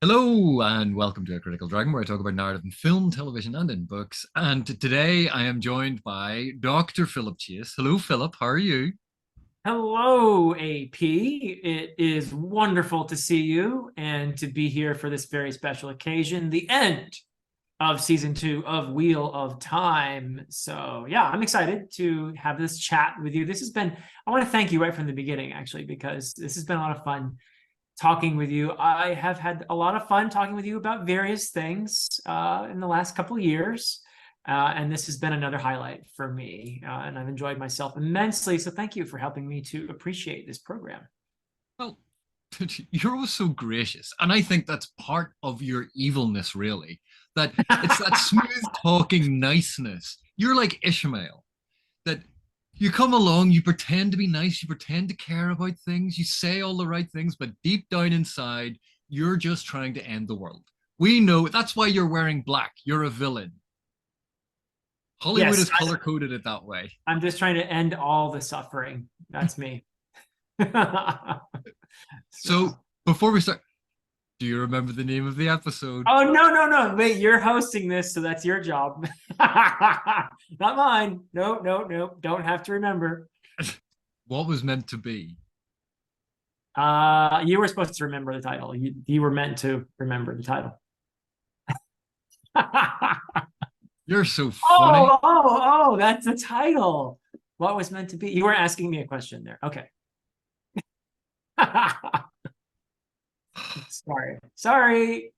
Hello and welcome to A Critical Dragon, where I talk about narrative in film, television, and in books. And today I am joined by Dr. Philip Chase. Hello, Philip. How are you? Hello, AP. It is wonderful to see you and to be here for this very special occasion, the end of season 2 of Wheel of Time. So, yeah, I'm excited to have this chat with you. I want to thank you right from the beginning, actually, because this has been a lot of fun talking with you. I have had a lot of fun talking with you about various things in the last couple of years. And this has been another highlight for me. And I've enjoyed myself immensely. So thank you for helping me to appreciate this program. Well, you're always so gracious. And I think that's part of your evilness, really. That it's that smooth talking niceness. You're like Ishmael, that you come along, you pretend to be nice, you pretend to care about things, you say all the right things, but deep down inside, you're just trying to end the world. We know that's why you're wearing black. You're a villain. Hollywood Yes, has color coded it that way. I'm just trying to end all the suffering. That's me. So So, before we start, do you remember the name of the episode? oh, no, no, no. Wait, you're hosting this, so that's your job. Not mine. No, no, no. Don't have to remember. What was meant to be? You were supposed to remember the title. You were meant to remember the title. You're so funny. Oh, that's the title. What was meant to be? You were asking me a question there. Okay. Sorry.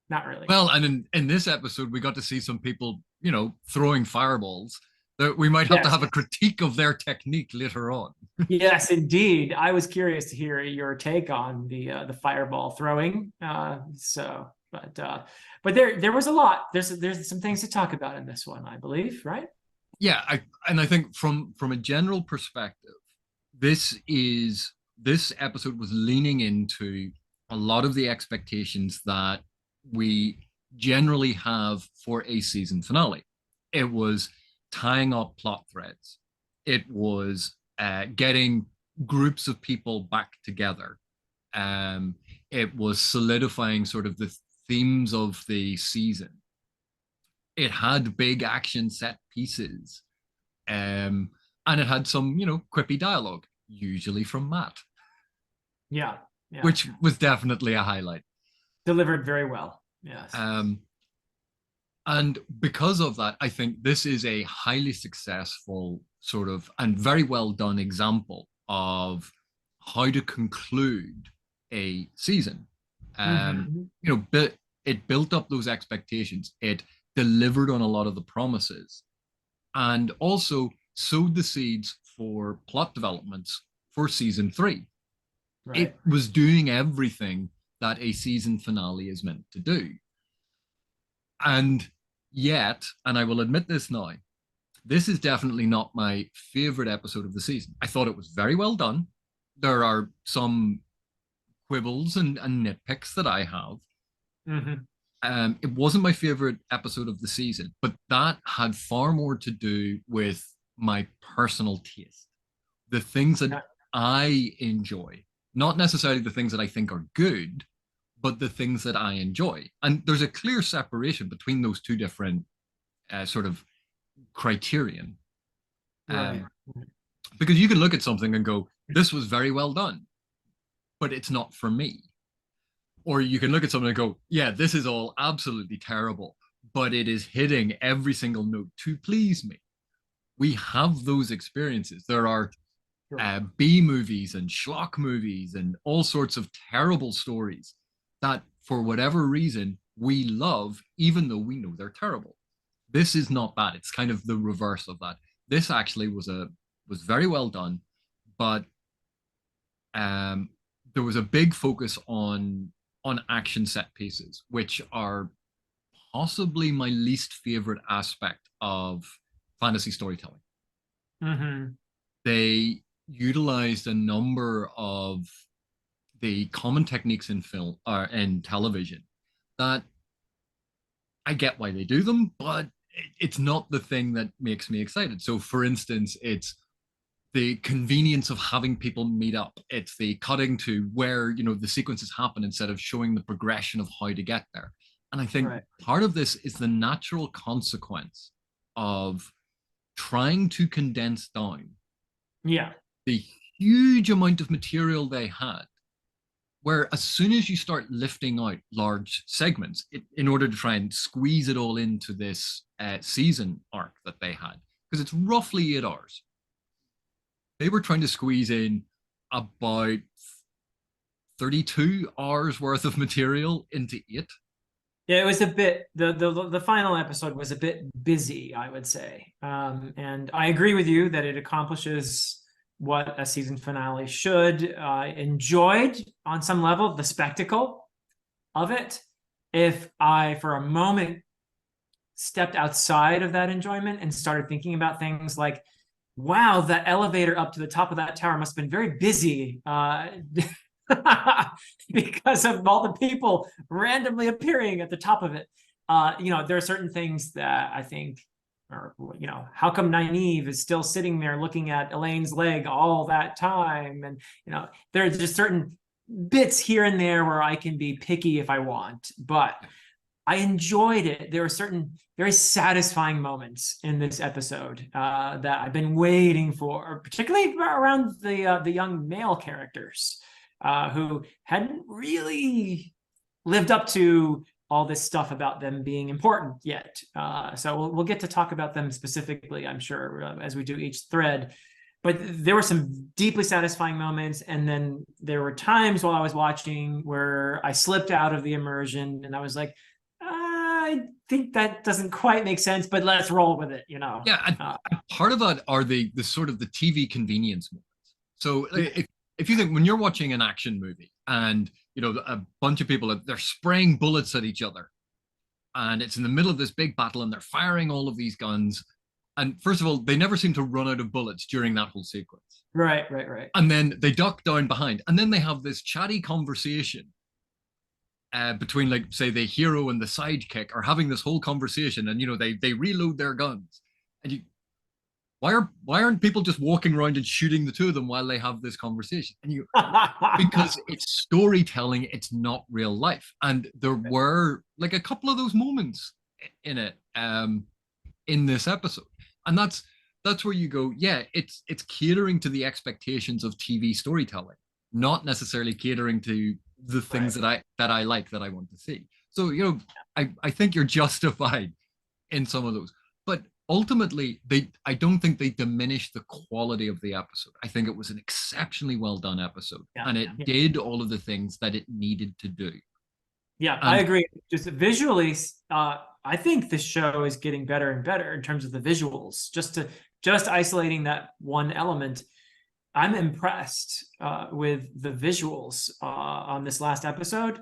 Not really. Well, and in this episode, we got to see some people, throwing fireballs. That we might have to Yes. have a critique of their technique later on. Yes, indeed. I was curious to hear your take on the fireball throwing. But there was a lot. There's some things to talk about in this one, I believe, right? Yeah, I think from a general perspective, this episode was leaning into a lot of the expectations that we generally have for a season finale. It was tying up plot threads. It was getting groups of people back together. Um, it was solidifying sort of the themes of the season. It had big action set pieces, and it had some, quippy dialogue, usually from Matt, Yeah, yeah. which was definitely a highlight. Delivered very well. Yes. Um, and because of that, I think this is a highly successful sort of and very well done example of how to conclude a season. Mm-hmm. It built up those expectations. It delivered on a lot of the promises, and also sowed the seeds for plot developments for season 3. Right. It was doing everything that a season finale is meant to do. And yet, and I will admit this now, this is definitely not my favorite episode of the season. I thought it was very well done. There are some quibbles and nitpicks that I have. Mm-hmm. It wasn't my favorite episode of the season, but that had far more to do with my personal taste. The things that Yeah. I enjoy, not necessarily the things that I think are good, but the things that I enjoy. And there's a clear separation between those two different sort of criterion. Right. Um, because you can look at something and go, this was very well done, but it's not for me. Or you can look at something and go, yeah, this is all absolutely terrible, but it is hitting every single note to please me. We have those experiences. There are Sure. B movies and schlock movies and all sorts of terrible stories that, for whatever reason, we love, even though we know they're terrible. This is not that. It's kind of the reverse of that. This actually was very well done, but um, there was a big focus on action set pieces, which are possibly my least favorite aspect of fantasy storytelling. Mm-hmm. They utilized a number of the common techniques in film or in television that I get why they do them, but it's not the thing that makes me excited. So, for instance, it's the convenience of having people meet up. It's the cutting to where, the sequences happen instead of showing the progression of how to get there. And I think Right. part of this is the natural consequence of trying to condense down Yeah. the huge amount of material they had, where as soon as you start lifting out large segments in order to try and squeeze it all into this season arc that they had, because it's roughly 8 hours, they were trying to squeeze in about 32 hours worth of material into 8. Yeah, it was a bit the final episode was a bit busy, I would say. And I agree with you that it accomplishes what a season finale should. I enjoyed on some level the spectacle of it. If I for a moment stepped outside of that enjoyment and started thinking about things like, wow, that elevator up to the top of that tower must have been very busy. Because of all the people randomly appearing at the top of it. There are certain things that I think, or how come Nynaeve is still sitting there looking at Elaine's leg all that time? And there are just certain bits here and there where I can be picky if I want, but I enjoyed it. There were certain very satisfying moments in this episode that I've been waiting for, particularly around the young male characters who hadn't really lived up to all this stuff about them being important yet. So we'll get to talk about them specifically, I'm sure, as we do each thread. But there were some deeply satisfying moments, and then there were times while I was watching where I slipped out of the immersion, and I was like, I think that doesn't quite make sense, but let's roll with it, Yeah, and part of that are the sort of the TV convenience moments. So if you think when you're watching an action movie and a bunch of people they're spraying bullets at each other, and it's in the middle of this big battle, and they're firing all of these guns, and first of all, they never seem to run out of bullets during that whole sequence. Right. And then they duck down behind, and then they have this chatty conversation between, like, say, the hero and the sidekick are having this whole conversation, and they reload their guns, and why aren't people just walking around and shooting the two of them while they have this conversation? And because it's storytelling, it's not real life. And there were like a couple of those moments in it in this episode, and that's where you go, yeah, it's catering to the expectations of TV storytelling, not necessarily catering to the things that I like, that I want to see. So I think you're justified in some of those, but ultimately I don't think they diminished the quality of the episode. I think it was an exceptionally well done episode, and it did all of the things that it needed to do. Yeah, I agree. Just visually, I think this show is getting better and better in terms of the visuals. Just isolating that one element, I'm impressed with the visuals on this last episode.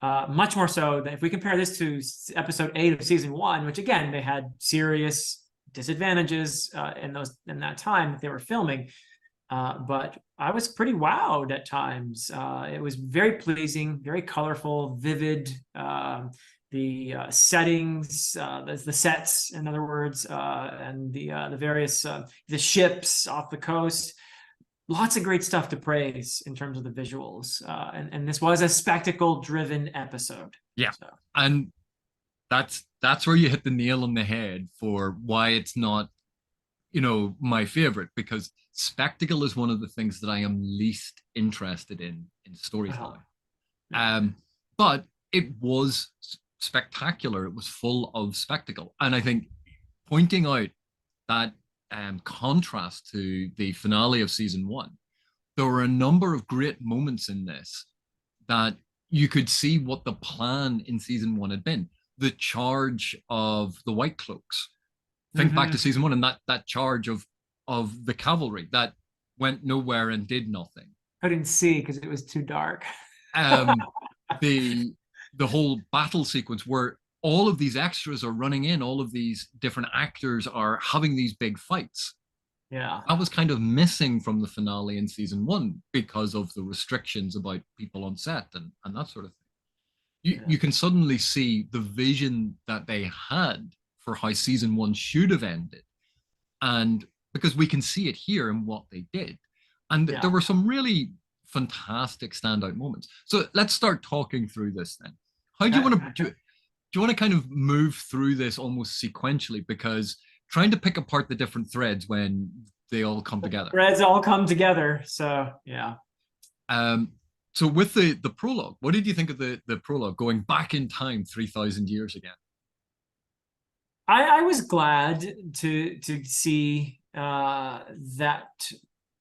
Much more so than if we compare this to episode 8 of season 1, which again they had serious disadvantages in that time that they were filming. But I was pretty wowed at times. It was very pleasing, very colorful, vivid. The settings, the sets, in other words, and the various the ships off the coast. Lots of great stuff to praise in terms of the visuals, and this was a spectacle-driven episode. Yeah, so. And that's where you hit the nail on the head for why it's not, my favorite, because spectacle is one of the things that I am least interested in storytelling. But it was spectacular. It was full of spectacle, and I think pointing out that contrast to the finale of season 1, there were a number of great moments in this that you could see what the plan in season 1 had been. The charge of the White Cloaks. Think back to season 1 and that charge of the cavalry that went nowhere and did nothing. I didn't see because it was too dark. The whole battle sequence where all of these extras are running in, all of these different actors are having these big fights. Yeah. That was kind of missing from the finale in season 1 because of the restrictions about people on set and that sort of thing. You can suddenly see the vision that they had for how season 1 should have ended, and because we can see it here in what they did. And there were some really fantastic standout moments. So let's start talking through this then. How do you want to do you want to kind of move through this almost sequentially? Because trying to pick apart the different threads when they all come together. Threads all come together. So yeah. So with the prologue, what did you think of the prologue going back in time 3,000 years again? I was glad to see that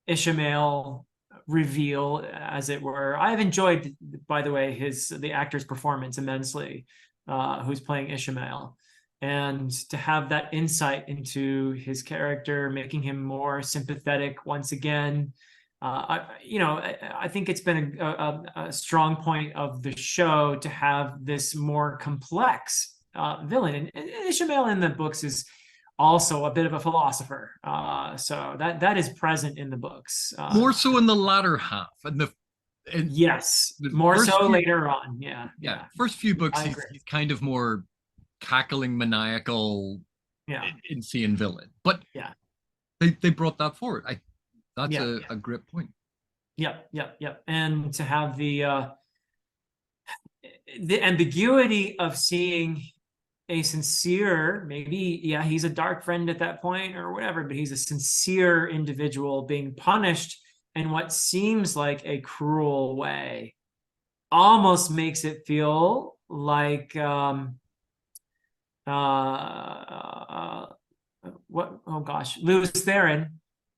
Ishamael reveal, as it were. I've enjoyed, by the way, the actor's performance immensely, who's playing Ishamael, and to have that insight into his character, making him more sympathetic once again. I think it's been a strong point of the show to have this more complex villain, and Ishamael in the books is also a bit of a philosopher, so that is present in the books, more so in the latter half, and yes, more so later on. Yeah. First few books, he's kind of more cackling, maniacal, insane villain, but they brought that forward. That's a great point. Yep. And to have the ambiguity of seeing a sincere, maybe, he's a dark friend at that point or whatever, but he's a sincere individual being punished in what seems like a cruel way, almost makes it feel like Lews Therin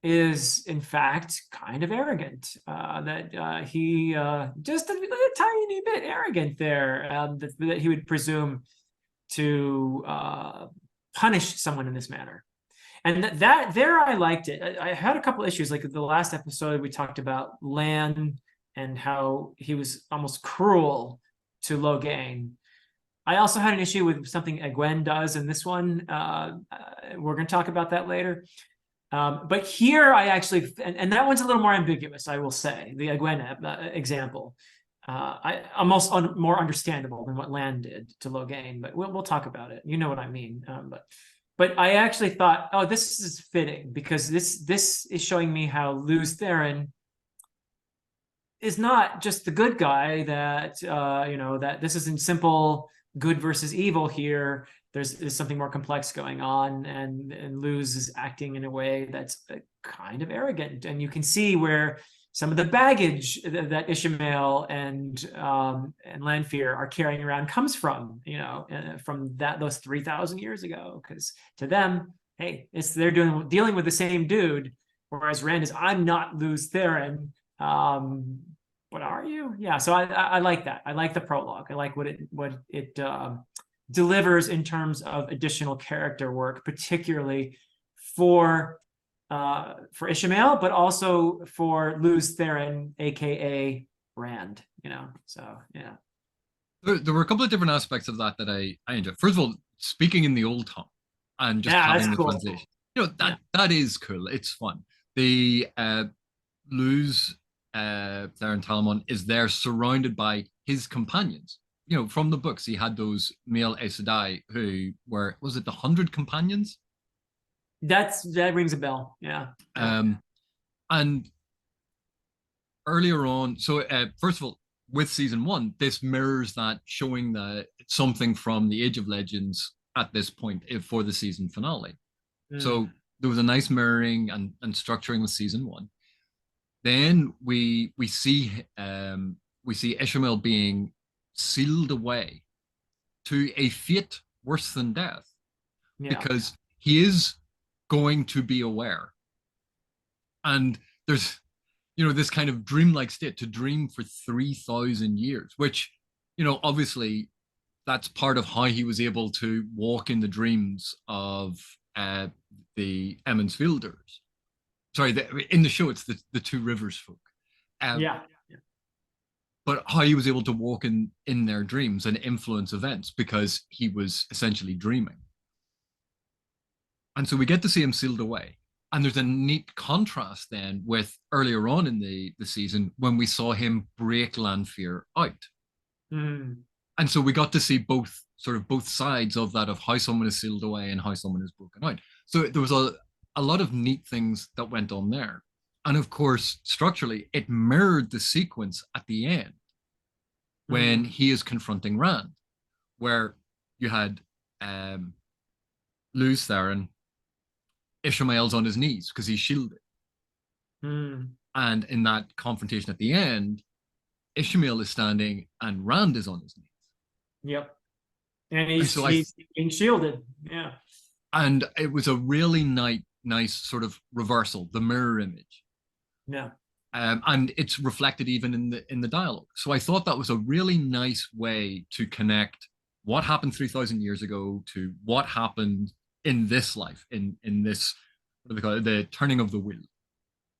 is in fact kind of arrogant, that he just a tiny bit arrogant there, that he would presume to punish someone in this manner. And that there, I liked it. I had a couple issues, like the last episode we talked about Lan and how he was almost cruel to Logain. I also had an issue with something Egwene does in this one. We're going to talk about that later. But here I actually, and that one's a little more ambiguous, I will say, the Egwene example. Almost more understandable than what Lan did to Logain, but we'll talk about it. You know what I mean. But I actually thought, oh, this is fitting, because this is showing me how Lews Therin is not just the good guy, that that this isn't simple good versus evil here. There's something more complex going on, and Lews is acting in a way that's kind of arrogant, and you can see where some of the baggage that Ishamael and Lanfear are carrying around comes from, from those 3,000 years ago. Because to them, hey, they're dealing with the same dude, whereas Rand is, I'm not Lews Therin. What are you? Yeah, so I like that. I like the prologue. I like what it delivers in terms of additional character work, particularly for Ishamael, but also for Lews Therin, aka Rand. So yeah. There were a couple of different aspects of that I enjoyed. First of all, speaking in the old tongue and just having the translation. That is cool. It's fun. The Lews Therin Talamon is there surrounded by his companions. From the books, he had those male Aes Sedai who were, was it the 100 companions? That rings a bell. Yeah. And earlier on, so first of all, with season 1, this mirrors that, showing that something from the Age of Legends at this point for the season finale. So there was a nice mirroring and structuring with season 1. Then we see Ishamael being sealed away to a fate worse than death, because he is going to be aware, and there's this kind of dreamlike state, to dream for 3,000 years, which obviously that's part of how he was able to walk in the dreams of the Emmons Fielders. Sorry, in the show it's the Two Rivers folk. But how he was able to walk in their dreams and influence events, because he was essentially dreaming. And so we get to see him sealed away. And there's a neat contrast then with earlier on in the season, when we saw him break Lanfear out. And so we got to see both sides of that, of how someone is sealed away and how someone is broken out. So there was a lot of neat things that went on there. And of course, structurally, it mirrored the sequence at the end when he is confronting Rand, where you had Luz Theron, Ishmael's on his knees because he's shielded. And in that confrontation at the end, Ishmael is standing and Rand is on his knees. Yep. And he's being shielded. Yeah. And it was a really nice sort of reversal, the mirror image. Yeah. And it's reflected even in the dialogue. So I thought that was a really nice way to connect what happened 3,000 years ago to what happened in this life, in this, what do they call it, the turning of the wheel.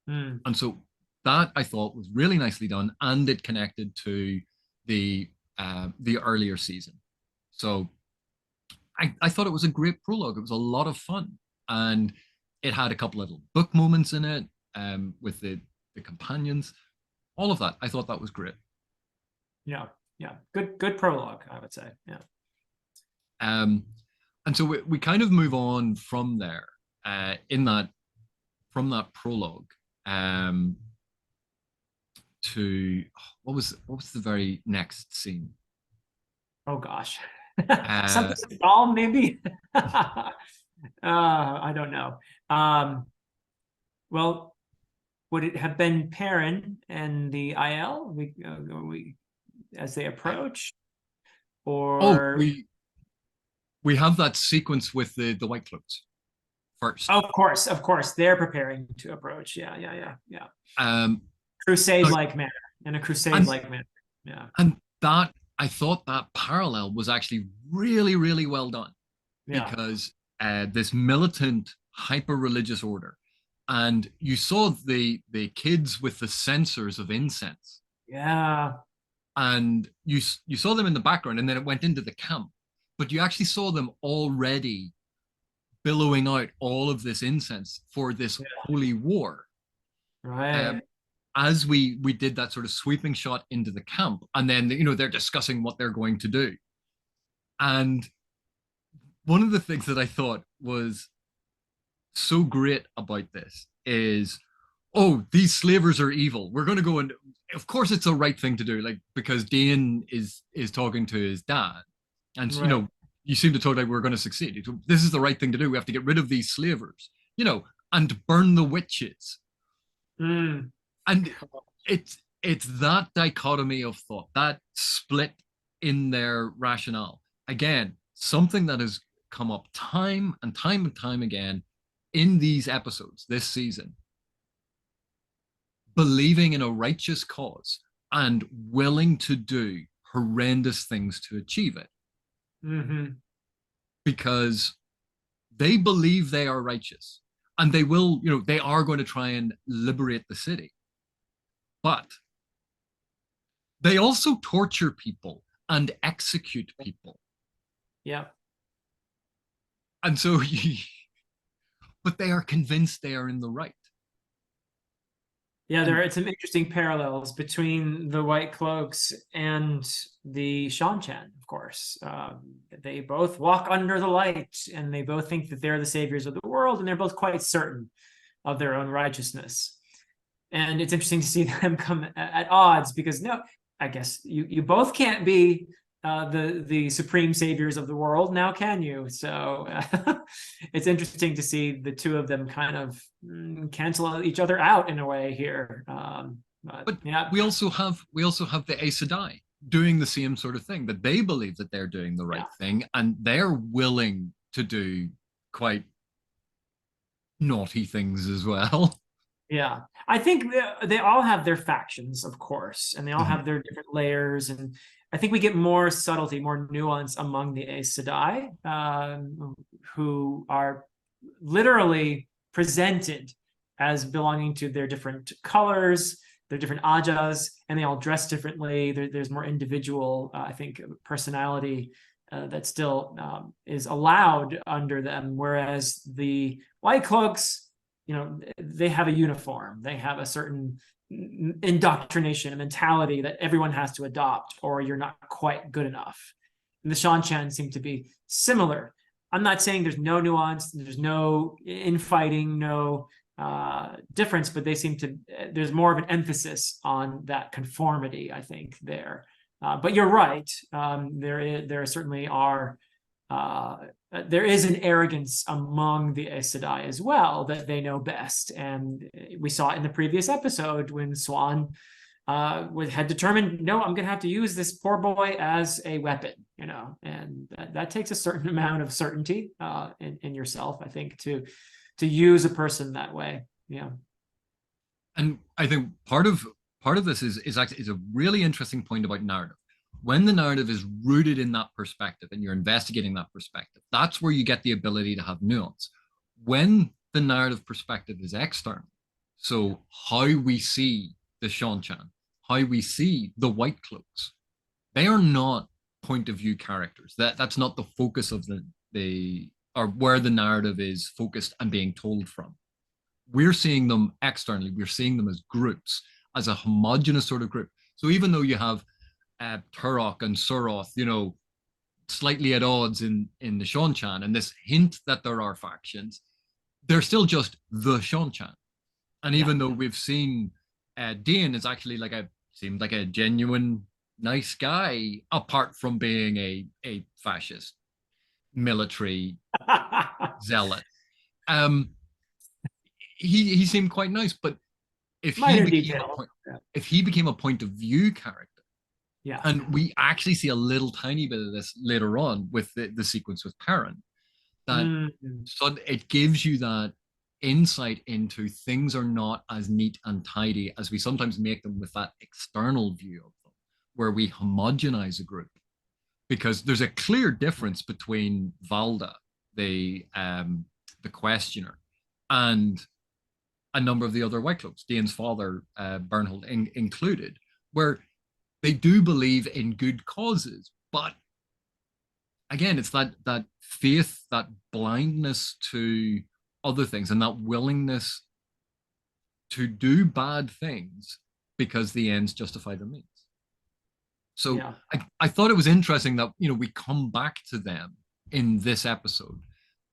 And so that I thought was really nicely done, and it connected to the earlier season. So I thought it was a great prologue. It was a lot of fun, and it had a couple little book moments in it with the companions, all of that. I thought that was great. Yeah, good prologue, I would say. Yeah. And so we kind of move on from there from that prologue to what was the very next scene? Oh gosh. Something small, maybe. I don't know. Well, would it have been Perrin and the IL? We as they approach, or we have that sequence with the White Cloaks first. Of course, they're preparing to approach. Yeah. Crusade-like manner, in a crusade-like manner. Yeah. And that, I thought that parallel was actually really, really well done. Yeah. Because this militant, hyper-religious order, and you saw the kids with the censers of incense. Yeah. And you saw them in the background, and then it went into the camp. But you actually saw them already billowing out all of this incense for this holy war. Right. As we did that sort of sweeping shot into the camp, and then they're discussing what they're going to do. And one of the things that I thought was so great about this is, oh, these slavers are evil. We're going to go, and of course it's the right thing to do, like, because Dane is talking to his dad, and right. You seem to talk like we're going to succeed. This is the right thing to do. We have to get rid of these slavers, and burn the witches. And it's that dichotomy of thought, that split in their rationale. Again, something that has come up time and time again in these episodes this season. Believing in a righteous cause and willing to do horrendous things to achieve it. Because they believe they are righteous, and they will, they are going to try and liberate the city. But they also torture people and execute people. Yeah. And so, but they are convinced they are in the right. Yeah, there are some interesting parallels between the White Cloaks and the Seanchan, of course. They both walk under the light, and they both think that they're the saviors of the world, and they're both quite certain of their own righteousness. And it's interesting to see them come at odds, because no, I guess you both can't be the supreme saviors of the world, now can you? So it's interesting to see the two of them kind of cancel each other out in a way here. But yeah, we also have the Aes Sedai doing the same sort of thing, that they believe that they're doing the right thing, and they're willing to do quite naughty things as well. Yeah, I think they all have their factions, of course, and they all have their different layers, and I think we get more subtlety, more nuance among the Aes Sedai, who are literally presented as belonging to their different colors, their different ajas, and they all dress differently. There's more individual, I think, personality that still is allowed under them, whereas the White Cloaks, they have a uniform. They have a certain indoctrination, a mentality that everyone has to adopt, or you're not quite good enough. And the Seanchan seem to be similar. I'm not saying there's no nuance, there's no infighting, no difference, but they seem to, there's more of an emphasis on that conformity, I think, there. But you're right. There certainly are, there is an arrogance among the Aes Sedai as well, that they know best. And we saw it in the previous episode when Swan had determined, no, I'm going to have to use this poor boy as a weapon, and that takes a certain amount of certainty in yourself, I think, to use a person that way. Yeah. And I think part of this is actually a really interesting point about narrative. When the narrative is rooted in that perspective and you're investigating that perspective, that's where you get the ability to have nuance. When the narrative perspective is external, so how we see the Seanchan, how we see the White Cloaks, they are not point of view characters. That's not the focus of the or where the narrative is focused and being told from. We're seeing them externally. We're seeing them as groups, as a homogenous sort of group. So even though you have Turok and Suroth, slightly at odds in the Seanchan, and this hint that there are factions, they're still just the Seanchan. And even though we've seen Dane is actually seemed like a genuine nice guy, apart from being a fascist military zealot. He seemed quite nice, but if he became a point of view character, and we actually see a little tiny bit of this later on with the sequence with Perrin, that so it gives you that insight into things are not as neat and tidy as we sometimes make them with that external view of them, where we homogenize a group. Because there's a clear difference between Valda, the questioner, and a number of the other White Cloaks, Dane's father, Bernhold included, where they do believe in good causes, but again, it's that faith, that blindness to other things, and that willingness to do bad things because the ends justify the means. So I thought it was interesting that we come back to them in this episode,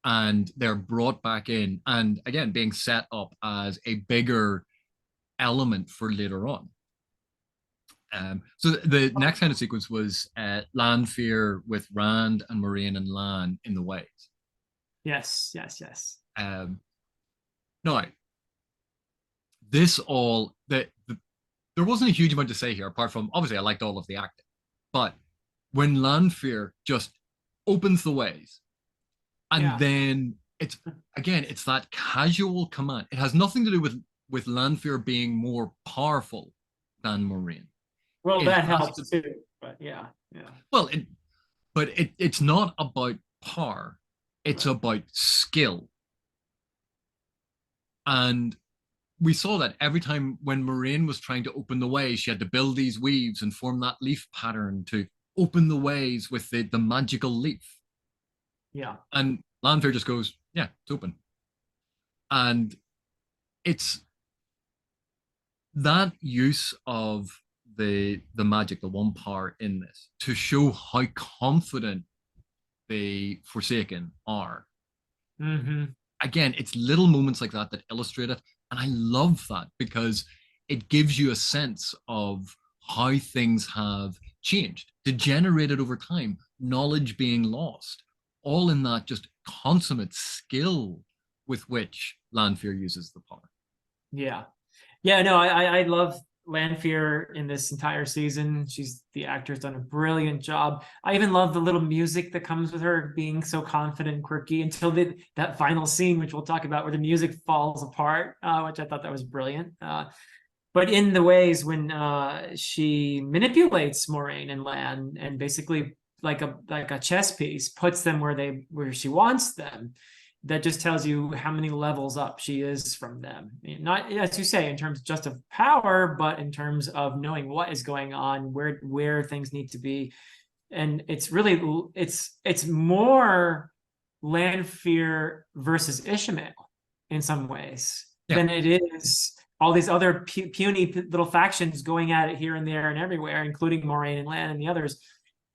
and they're brought back in, and again being set up as a bigger element for later on. So the next kind of sequence was Lanfear with Rand and Moiraine and Lan in the ways. Yes. Now, this all there wasn't a huge amount to say here, apart from obviously I liked all of the acting, but when Lanfear just opens the ways, and then it's that casual command. It has nothing to do with Lanfear being more powerful than Moiraine. Well, that helps too, but yeah. Well, it's not about power; it's about skill. And we saw that every time when Moiraine was trying to open the way, she had to build these weaves and form that leaf pattern to open the ways with the magical leaf. Yeah. And Lanfear just goes, yeah, it's open. And it's that use of the magic, the one power in this, to show how confident the Forsaken are. Mm-hmm. Again, it's little moments like that that illustrate it. And I love that because it gives you a sense of how things have changed, degenerated over time, knowledge being lost, all in that just consummate skill with which Lanfear uses the power. Yeah. No, I love Lanfear in this entire season. The actor's done a brilliant job. I even love the little music that comes with her being so confident and quirky until that final scene, which we'll talk about, where the music falls apart, which I thought that was brilliant. But in the ways when she manipulates Moiraine and Lan, and basically like a chess piece, puts them where she wants them, that just tells you how many levels up she is from them. Not, as you say, in terms just of power, but in terms of knowing what is going on, where things need to be. And it's really, it's more Lanfear versus Ishmael in some ways than it is all these other puny little factions going at it here and there and everywhere, including Moiraine and Lan and the others.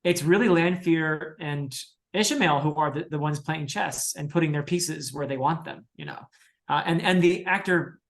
It's really Lanfear and Ishmael, who are the ones playing chess and putting their pieces where they want them, and the actor,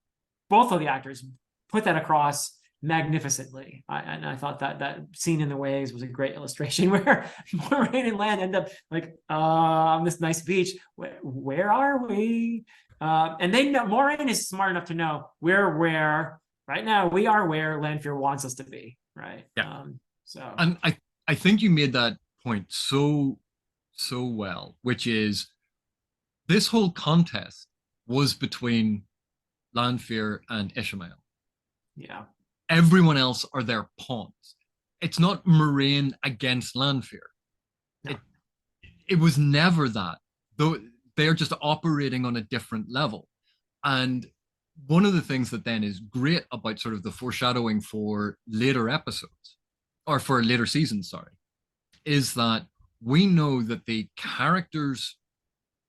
both of the actors put that across magnificently. And I thought that scene in the waves was a great illustration where Moiraine and Lan end up like on this nice beach. Where are we? And they know, Moiraine is smart enough to know we're where right now. We are where Lanfear wants us to be. Right. Yeah. So. And I think you made that point so well, which is this whole contest was between Lanfear and Ishmael. Yeah. Everyone else are their pawns. It's not Moiraine against Lanfear. No. It was never that. Though they're just operating on a different level. And one of the things that then is great about sort of the foreshadowing for later episodes, or for later seasons, sorry, is that we know that the characters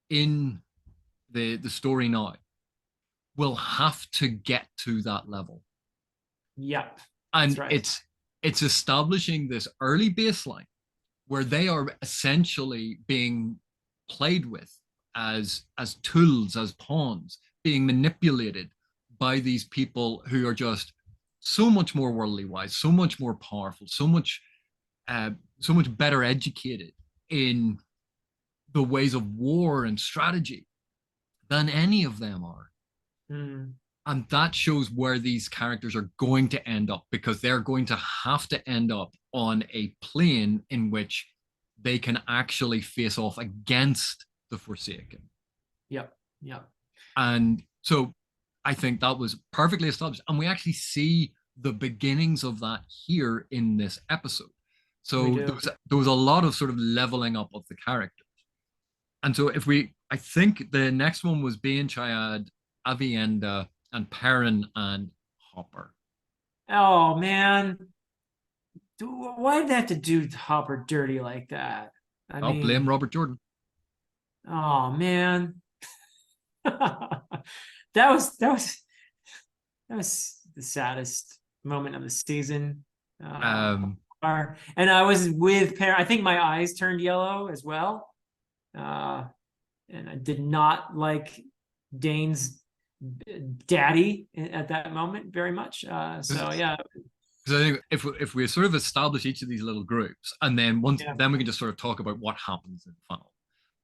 in the story now will have to get to that level. Yep. And right. it's establishing this early baseline where they are essentially being played with as tools, as pawns, being manipulated by these people who are just so much more worldly wise, so much more powerful, so much better educated in the ways of war and strategy than any of them are. Mm. And that shows where these characters are going to end up, because they're going to have to end up on a plane in which they can actually face off against the Forsaken. Yep. Yep. And so I think that was perfectly established. And we actually see the beginnings of that here in this episode. So there was a lot of sort of leveling up of the characters. And so I think the next one was Bane Chiad, Avienda, and Perrin and Hopper. Oh man, why did they have to do Hopper dirty like that? I'll blame Robert Jordan. Oh man, that was the saddest moment of the season. And I was with Perrin. I think my eyes turned yellow as well. And I did not like Dane's daddy at that moment very much. So yeah. Because I think if we sort of establish each of these little groups, and then then we can just sort of talk about what happens in the final.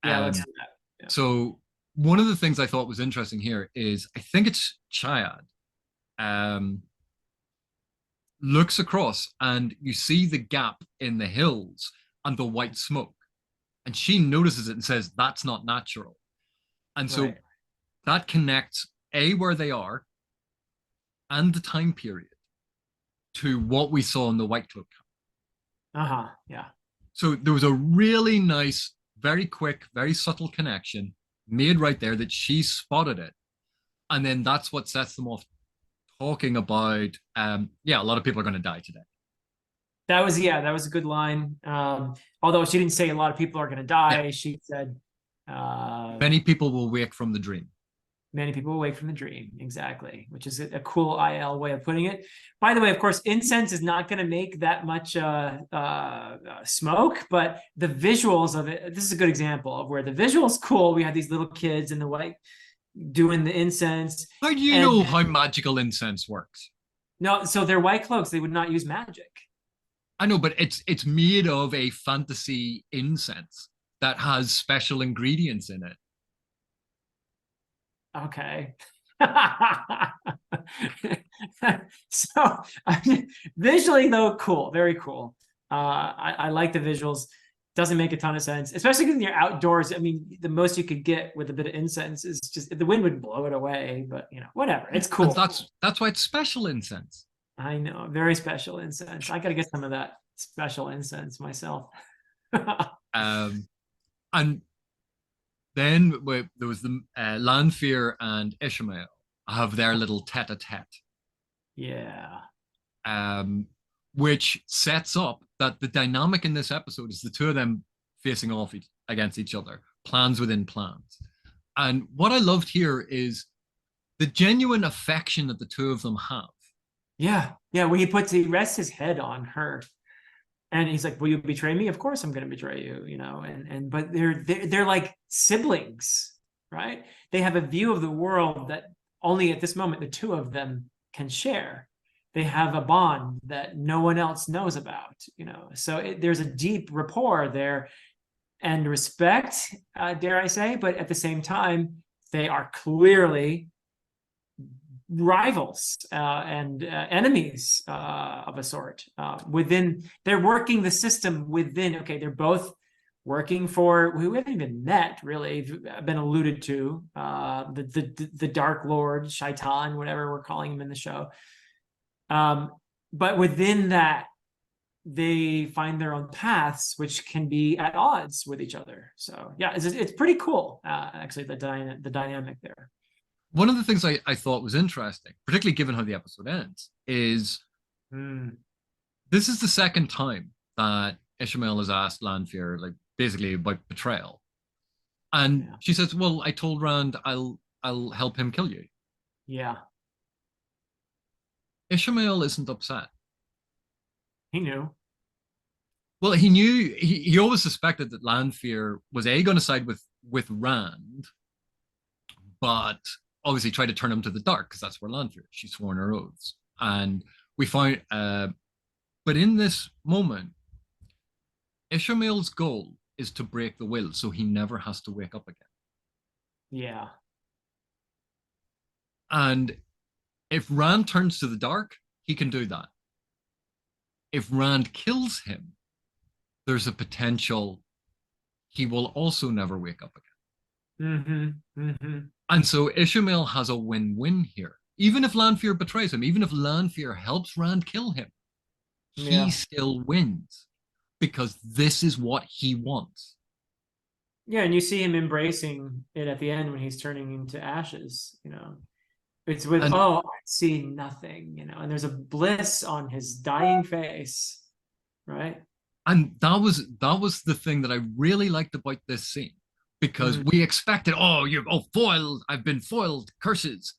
Yeah, let's do that. Yeah. So one of the things I thought was interesting here is I think it's Chiad looks across and you see the gap in the hills and the white smoke, and she notices it and says, "That's not natural." And so that connects where they are and the time period to what we saw in the White Cloak camp. Yeah. So there was a really nice, very quick, very subtle connection made right there that she spotted it. And then that's what sets them off talking about, a lot of people are going to die today. That was a good line. Although she didn't say a lot of people are going to die. She said, many people will wake from the dream. Many people awake from the dream, exactly, which is a cool IL way of putting it. By the way, of course, incense is not going to make that much smoke, but the visuals of it, this is a good example of where the visual's cool. We had these little kids in the white doing the incense. How do you know how magical incense works? No, so they're white cloaks. They would not use magic. I know, but it's made of a fantasy incense that has special ingredients in it. Okay. So visually though, cool, very cool. I like the visuals. Doesn't make a ton of sense, especially when you're outdoors. I mean, the most you could get with a bit of incense is just the wind would blow it away, but whatever. It's cool. And that's why it's special incense. I know, very special incense. I got to get some of that special incense myself. And then there was the Lanfear and Ishmael have their little tete-a-tete. Yeah. Which sets up that the dynamic in this episode is the two of them facing off against each other, plans within plans. And what I loved here is the genuine affection that the two of them have. Yeah. When he rests his head on her. And he's like, "Will you betray me? Of course I'm going to betray you." And but they're like siblings, right? They have a view of the world that only at this moment the two of them can share. They have a bond that no one else knows about. So there's a deep rapport there and respect, dare I say, but at the same time, they are clearly rivals and enemies of a sort they're working the system within. Okay, they're both working for who we haven't even met, really been alluded to, the Dark Lord, Shaitan, whatever we're calling him in the show. But within that, they find their own paths, which can be at odds with each other. So yeah, it's pretty cool, actually, the dynamic there. One of the things I thought was interesting, particularly given how the episode ends, is this is the second time that Ishamael has asked Lanfear, like, basically about betrayal. And she says, "Well, I told Rand I'll help him kill you." Yeah. Ishamael isn't upset. He knew. Well, he knew, he always suspected that Lanfear was going to side with Rand, but obviously tried to turn him to the dark because that's where Lanfear, she's sworn her oaths. And we find, but in this moment, Ishamael's goal is to break the will so he never has to wake up again. Yeah. And if Rand turns to the dark, he can do that. If Rand kills him, there's a potential he will also never wake up again. And so Ishamael has a win-win here. Even if Lanfear betrays him, even if Lanfear helps Rand kill him, he still wins because this is what he wants. Yeah, and you see him embracing it at the end when he's turning into ashes. It's with, I see nothing, and there's a bliss on his dying face, right? And that was the thing that I really liked about this scene, because we expected, foiled, I've been foiled, curses,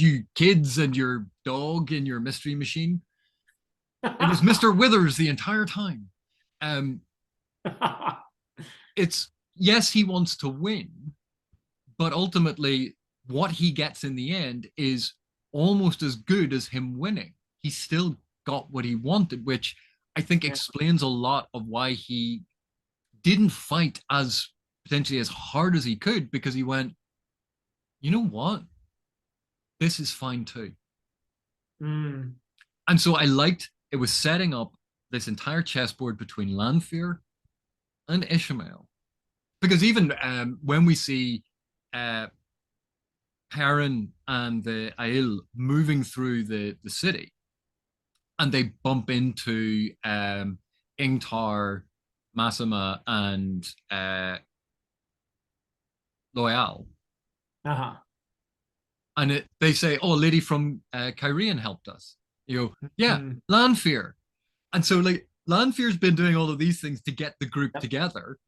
you kids and your dog and your mystery machine. It was Mr. Withers the entire time. It's, yes, he wants to win, but ultimately what he gets in the end is almost as good as him winning. He still got what he wanted, which I think explains a lot of why he didn't fight as potentially as hard as he could, because he went, you know what? This is fine too. And so I liked, it was setting up this entire chessboard between Lanfear and Ishamael. Because even when we see Perrin and the Aiel moving through the city, and they bump into Ingtar, Massima, and Loyal. And they say, "Oh, a lady from Cairhien helped us." Lanfear. And so, like, Lanfear's been doing all of these things to get the group together.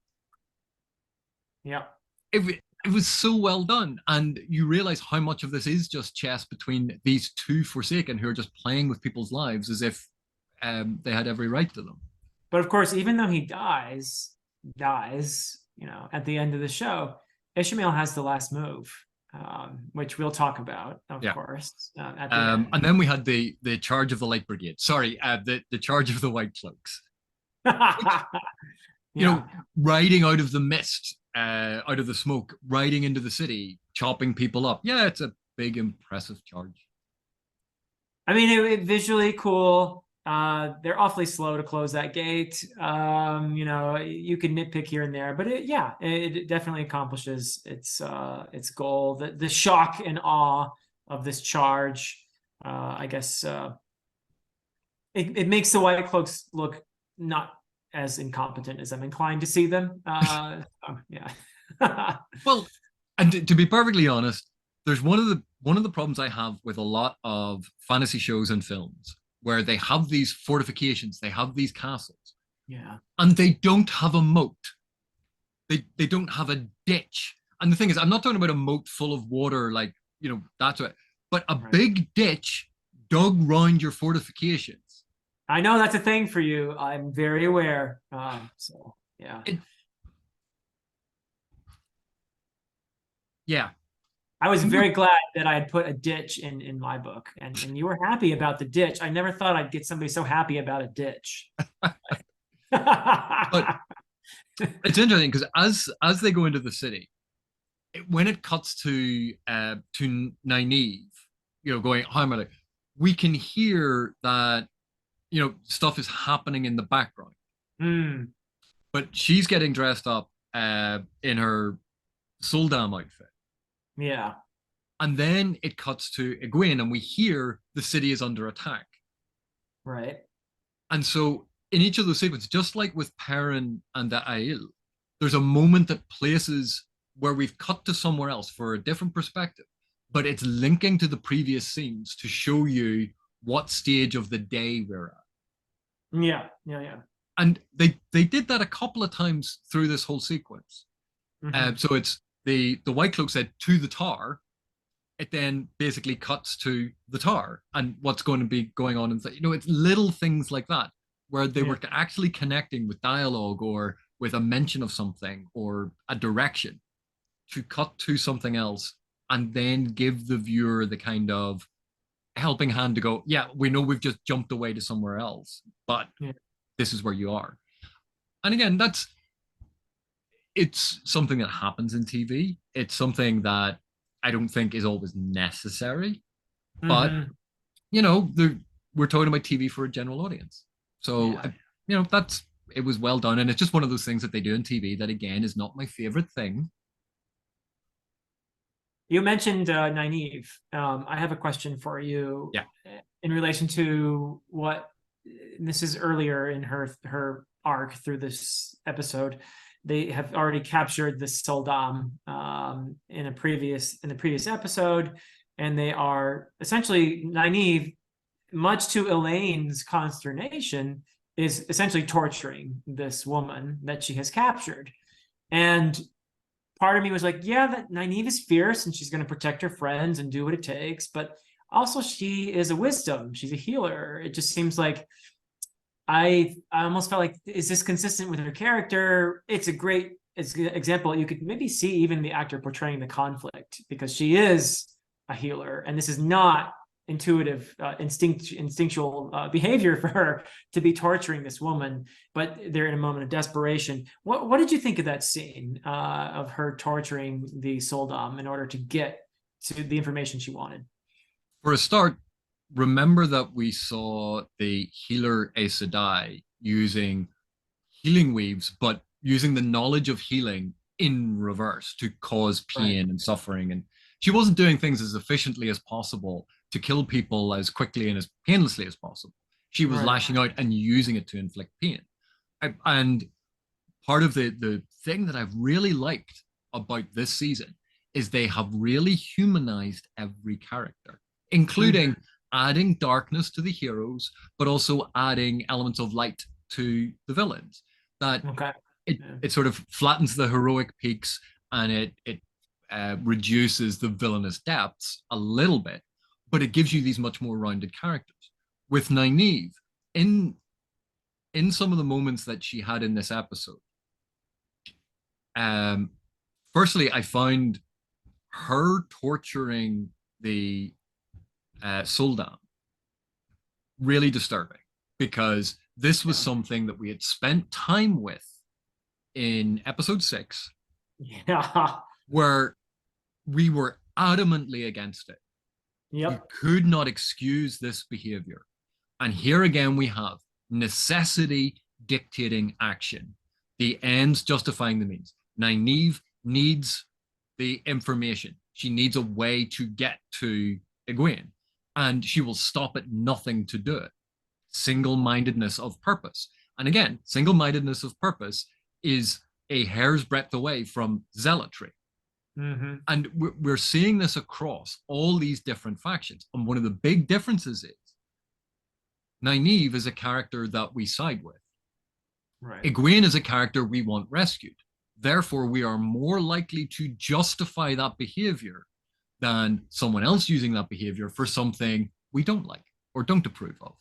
Yeah. It was so well done. And you realize how much of this is just chess between these two Forsaken who are just playing with people's lives as if they had every right to them. But of course, even though he dies, at the end of the show, Ishamael has the last move, which we'll talk about, of course. At the end. And then we had the charge of the Light Brigade. Sorry, the charge of the White Cloaks. Riding out of the mist, out of the smoke, riding into the city, chopping people up. Yeah, it's a big, impressive charge. I mean, it visually cool. They're awfully slow to close that gate. You can nitpick here and there, but it definitely accomplishes its goal. The shock and awe of this charge, I guess, it makes the White Cloaks look not as incompetent as I'm inclined to see them. Well, and to be perfectly honest, there's one of the problems I have with a lot of fantasy shows and films where they have these fortifications, they have these castles, and they don't have a moat. They don't have a ditch. And the thing is, I'm not talking about a moat full of water, like, that's what, but a big ditch dug round your fortifications. I know that's a thing for you. I'm very aware. So yeah. It, yeah. I was very glad that I had put a ditch in my book, and you were happy about the ditch. I never thought I'd get somebody so happy about a ditch. But it's interesting because as they go into the city, when it cuts to Nynaeve, going, "Hi, am I?" We can hear that stuff is happening in the background, Mm, but she's getting dressed up in her Soldam outfit. yeah, And then it cuts to Egwene, and we hear the city is under attack. right. And so, in each of those sequences, just like with Perrin and the Aiel, there's a moment that places where we've cut to somewhere else for a different perspective, but it's linking to the previous scenes to show you what stage of the day we're at. Yeah, yeah, yeah. And they did that a couple of times through this whole sequence. Hmm. So it's the White Cloak said to the Tower, it then basically cuts to the Tower and what's going to be going on. And it's little things like that where they Yeah, were actually connecting with dialogue or with a mention of something or a direction to cut to something else and then give the viewer the kind of helping hand to go, yeah, we know we've just jumped away to somewhere else, but yeah. this is where you are. And again, it's something that happens in TV. It's something that I don't think is always necessary, but Hmm. we're talking about TV for a general audience. So, Yeah. that's it was well done, and it's just one of those things that they do in TV that again is not my favorite thing. You mentioned Nynaeve. I have a question for you Yeah, in relation to what this is earlier in her arc through this episode. They have already captured the Soldam in the previous episode, and they are essentially Nynaeve, much to Elaine's consternation, is essentially torturing this woman that she has captured. And part of me was like, yeah, that Nynaeve is fierce and she's going to protect her friends and do what it takes. But also, she is a wisdom. She's a healer. It just seems like I almost felt like, is this consistent with her character? It's a great example. You could maybe see even the actor portraying the conflict because she is a healer, and this is not intuitive, instinctual behavior for her to be torturing this woman. But they're in a moment of desperation. What did you think of that scene of her torturing the Soldam in order to get to the information she wanted? for a start, remember that we saw the healer Aes Sedai using healing weaves, but using the knowledge of healing in reverse to cause Right. pain and suffering. And she wasn't doing things as efficiently as possible to kill people as quickly and as painlessly as possible. She was Right. lashing out and using it to inflict pain. And part of the thing that I've really liked about this season is they have really humanized every character, including Mm-hmm. adding darkness to the heroes, but also adding elements of light to the villains. That Okay. it Yeah. it sort of flattens the heroic peaks and it reduces the villainous depths a little bit, but it gives you these much more rounded characters. With Nynaeve, in in some of the moments that she had in this episode, um, firstly, I found her torturing the Soldan really disturbing because this was Yeah. something that we had spent time with in episode 6, Yeah. where we were adamantly against it. You Yep. could not excuse this behavior. And here again, we have necessity dictating action, the ends justifying the means. Nynaeve needs the information. She needs a way to get to Egwene, and she will stop at nothing to do it. Single mindedness of purpose. And again, single mindedness of purpose is a hair's breadth away from zealotry. Mm-hmm. And we're seeing this across all these different factions. And one of the big differences is Nynaeve is a character that we side with. Right. Egwene is a character we want rescued. Therefore, we are more likely to justify that behavior than someone else using that behavior for something we don't like or don't approve of.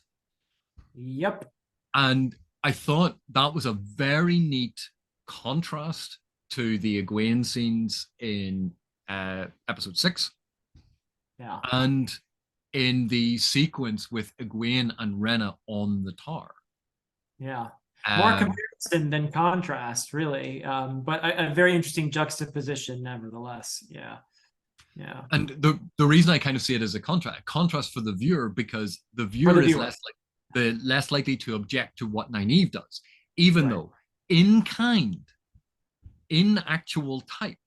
Yep. And I thought that was a very neat contrast to the Egwene scenes in episode 6 Yeah. and in the sequence with Egwene and Renna on the tower. Yeah. More Um, comparison than contrast, really. But a very interesting juxtaposition, nevertheless. Yeah. Yeah. and the reason I kind of see it as a contrast for the viewer, because the For viewer the is viewer. less likely to object to what Nynaeve does, even Right. though in kind, in actual type,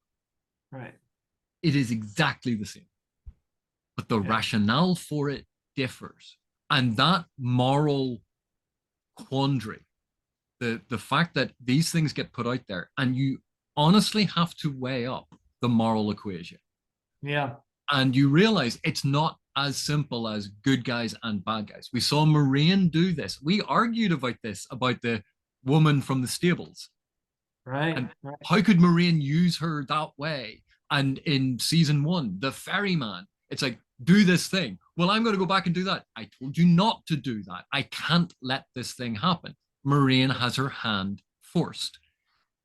Right. it is exactly the same. But the Yeah. rationale for it differs. And that moral quandary, the fact that these things get put out there and you honestly have to weigh up the moral equation. Yeah. And you realize it's not as simple as good guys and bad guys. We saw Moiraine do this. We argued about this, about the woman from the stables. Right. And Right. how could Moiraine use her that way? And in season 1, the ferryman, it's like, do this thing. Well, I'm going to go back and do that. I told you not to do that. I can't let this thing happen. Moiraine has her hand forced.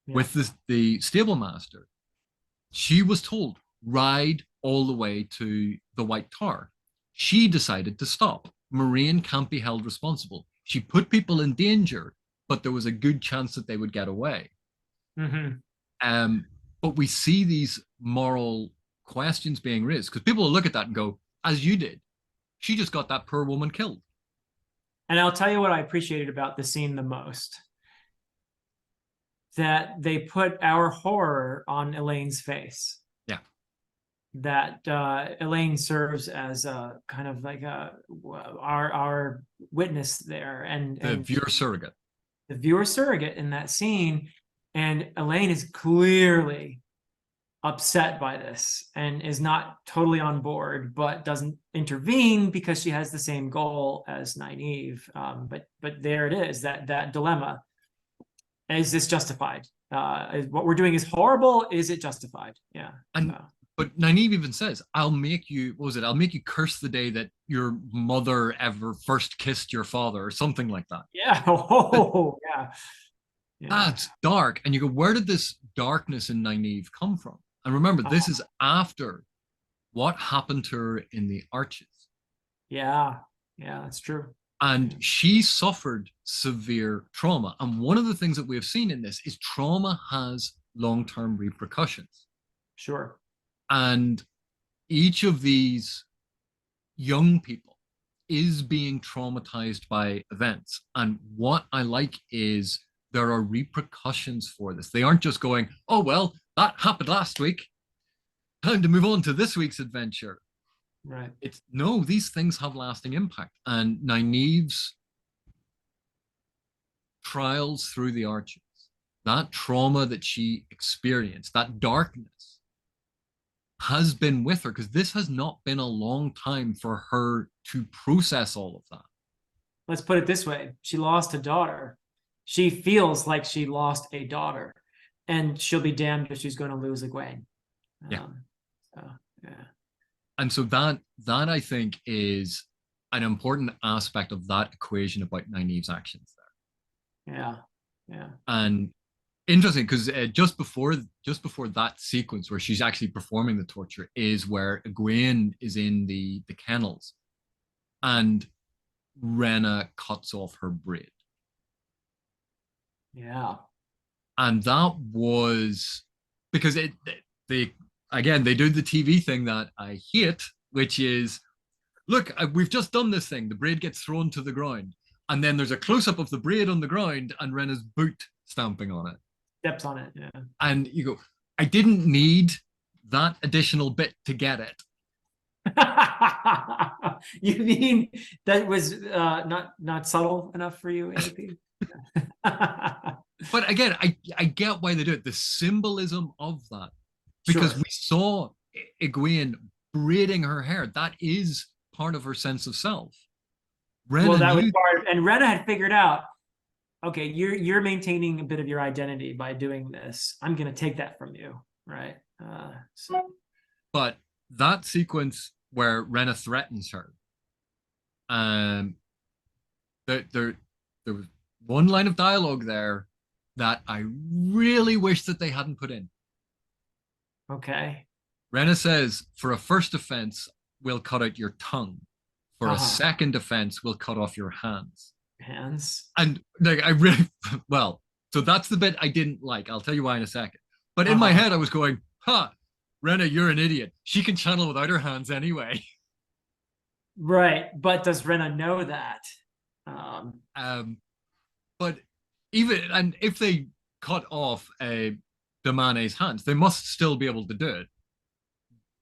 Yeah. With the stable master, she was told, ride all the way to the White Tower. She decided to stop. Moiraine can't be held responsible. She put people in danger, but there was a good chance that they would get away. Mm-hmm. Um, but we see these moral questions being raised because people will look at that and go, as you did, she just got that poor woman killed. And I'll tell you what I appreciated about the scene the most. That they put our horror on Elaine's face. Yeah. That Elaine serves as a kind of like our witness there, The and viewer surrogate. the viewer surrogate in that scene. And Elaine is clearly upset by this and is not totally on board, but doesn't intervene because she has the same goal as Nynaeve. But there it is, that dilemma. Is this justified? What we're doing is horrible. Is it justified? Yeah. And but Nynaeve even says, I'll make you, what was it? I'll make you curse the day that your mother ever first kissed your father, or something like that. Yeah. Oh, yeah. Yeah. That's dark. And you go, where did this darkness in Nynaeve come from? And remember, this is after what happened to her in the Arches. Yeah. Yeah, that's true. And she suffered severe trauma. And one of the things that we have seen in this is trauma has long-term repercussions. Sure. And each of these young people is being traumatized by events. And what I like is there are repercussions for this. They aren't just going, oh, well, that happened last week. Time to move on to this week's adventure. Right. It's no, these things have lasting impact. And Nynaeve's trials through the Arches, that trauma that she experienced, that darkness, has been with her because this has not been a long time for her to process all of that. Let's put it this way. She lost a daughter. She feels like she lost a daughter, and she'll be damned if she's going to lose Egwene. Yeah. So, yeah. And so that I think is an important aspect of that equation about Nynaeve's actions there. Yeah. Yeah. And interesting because just before that sequence where she's actually performing the torture is where Egwene is in the kennels and Renna cuts off her braid. Yeah. And that was because they again they do the TV thing that I hate, which is look, we've just done this thing. The braid gets thrown to the ground, and then there's a close up of the braid on the ground and Renna's boot stamping on it. Steps on it. Yeah. And you go, I didn't need that additional bit to get it. You mean that was not subtle enough for you, AP? But again, I get why they do it. The symbolism of that, because Sure. we saw Egwene braiding her hair. That is part of her sense of self. Well, Renna that was knew, part, and Renna had figured out, okay, you're maintaining a bit of your identity by doing this. I'm going to take that from you, right? but that sequence where Renna threatens her, There was one line of dialogue there that I really wish that they hadn't put in. Okay. Renna says, for a first offense, we'll cut out your tongue. For a Uh-huh. second offense, we'll cut off your hands. Hands. And like I really well, so that's the bit I didn't like. I'll tell you why in a second. But in my Uh-huh. head, I was going, huh, Renna, you're an idiot. She can channel without her hands anyway. Right. But does Renna know that? Um, Um, but even and if they cut off Damane's hands, they must still be able to do it.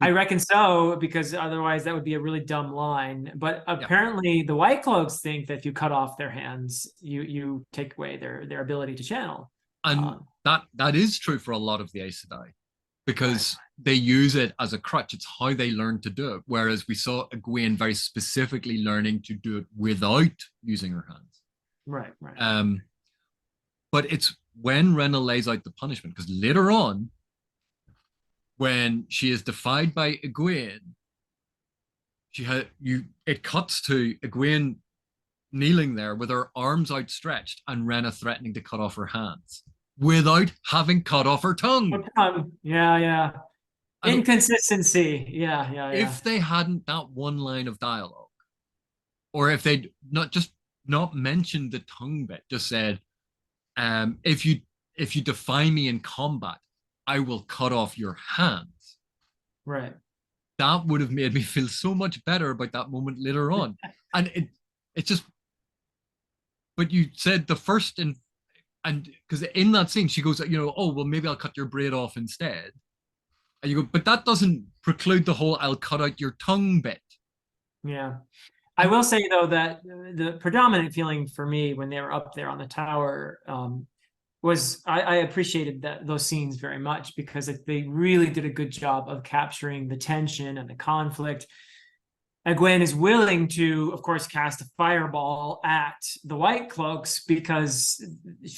I reckon so, because otherwise that would be a really dumb line. But Yeah. apparently the White Cloaks think that if you cut off their hands, you take away their ability to channel. And Um, that is true for a lot of the Aes Sedai right, because they use it as a crutch. It's how they learn to do it. Whereas we saw Egwene very specifically learning to do it without using her hands. right, right. But it's when Renna lays out the punishment, because later on, when she is defied by Egwene, it cuts to Egwene kneeling there with her arms outstretched and Renna threatening to cut off her hands without having cut off her tongue. Yeah, yeah. And Inconsistency. Yeah, yeah, yeah. if they hadn't that one line of dialogue, or if they'd not mentioned the tongue bit, just said, if you defy me in combat, I will cut off your hands. Right. That would have made me feel so much better about that moment later on. And it just, but you said the first and because in that scene she goes, oh well, maybe I'll cut your braid off instead. And you go, but that doesn't preclude the whole I'll cut out your tongue bit. Yeah. I will say though that the predominant feeling for me when they were up there on the tower was I appreciated those scenes very much because they really did a good job of capturing the tension and the conflict. Egwene is willing to, of course, cast a fireball at the White Cloaks because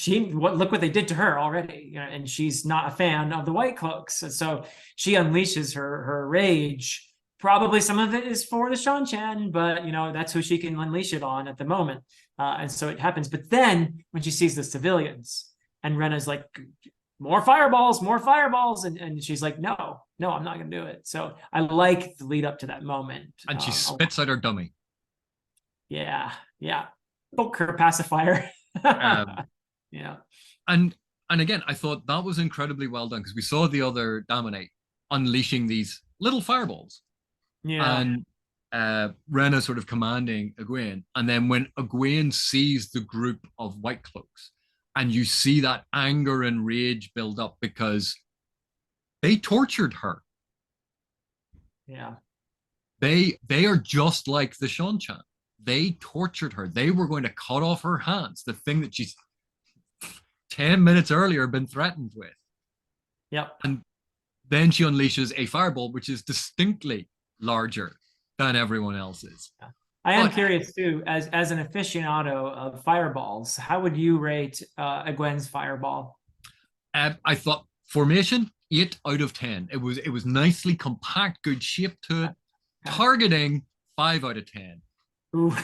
look what they did to her already, and she's not a fan of the White Cloaks. So she unleashes her rage. Probably some of it is for the Seanchan, but that's who she can unleash it on at the moment, and so it happens. But then when she sees the civilians, and Renna's like, more fireballs, and she's like, no, I'm not gonna do it. So I like the lead up to that moment. And she spits out her dummy. Yeah, poke her pacifier. um, Yeah, and again, I thought that was incredibly well done because we saw the other Damonate unleashing these little fireballs, yeah, and Renna sort of commanding Egwene, and then when Egwene sees the group of White Cloaks, and you see that anger and rage build up because they tortured her. yeah. They are just like the Seanchan. They tortured her. They were going to cut off her hands, the thing that she's 10 minutes earlier been threatened with. Yep. And then she unleashes a fireball, which is distinctly larger than everyone else's. Yeah. I am curious too, as an aficionado of fireballs, how would you rate Egwene's fireball? I thought formation 8 out of 10. It was nicely compact, good shape to it. Targeting 5 out of 10. Ooh.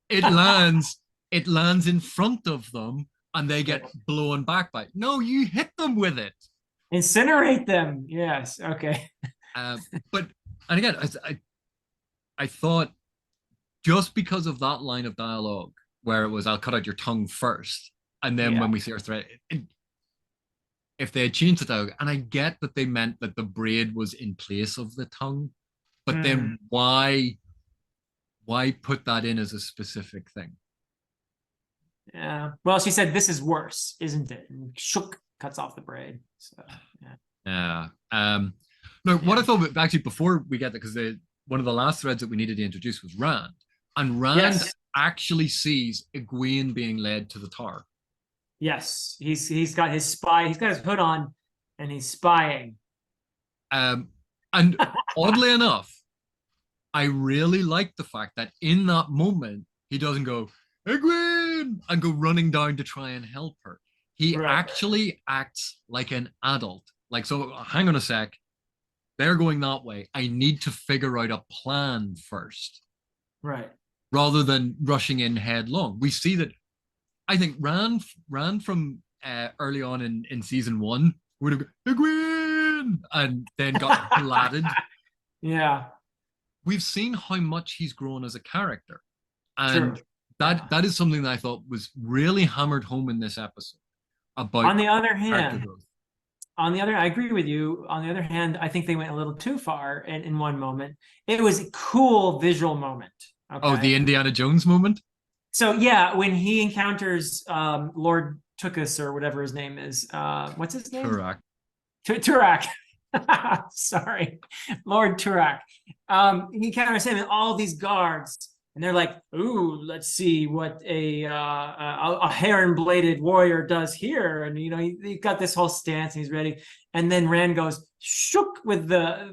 It lands in front of them and they get blown back by it. No, you hit them with it. Incinerate them. Yes. Okay. But and again, I thought just because of that line of dialogue where it was I'll cut out your tongue first, and then when we see her threat, if they had changed the dialogue, and I get that they meant that the braid was in place of the tongue, but then why put that in as a specific thing? Yeah. Well, she said this is worse, isn't it? And shook cuts off the braid. So yeah. No, what I thought actually before we get that, because one of the last threads that we needed to introduce was Rand. And Rand actually sees Egwene being led to the tower. Yes. He's got his spy, he's got his hood on and he's spying. And oddly enough, I really like the fact that in that moment, he doesn't go, Egwene, and go running down to try and help her. He actually acts like an adult. Like, so hang on a sec. They're going that way. I need to figure out a plan first. Right. rather than rushing in headlong. We see that I think Rand from early on in season one would have Egwene and then got blatted. Yeah, We've seen how much he's grown as a character, true. and Yeah. that is something that I thought was really hammered home in this episode about On the other character hand, growth. I agree with you. On the other hand, I think they went a little too far in one moment. It was a cool visual moment. Oh, the Okay. Indiana Jones moment. So yeah, when he encounters Lord Tukas or whatever his name is, what's his name? Correct. Turak. Sorry, Lord Turak. He encounters him and all these guards, and they're like, "Ooh, let's see what a heron-bladed warrior does here." And he got this whole stance, and he's ready. And then Rand goes shook with the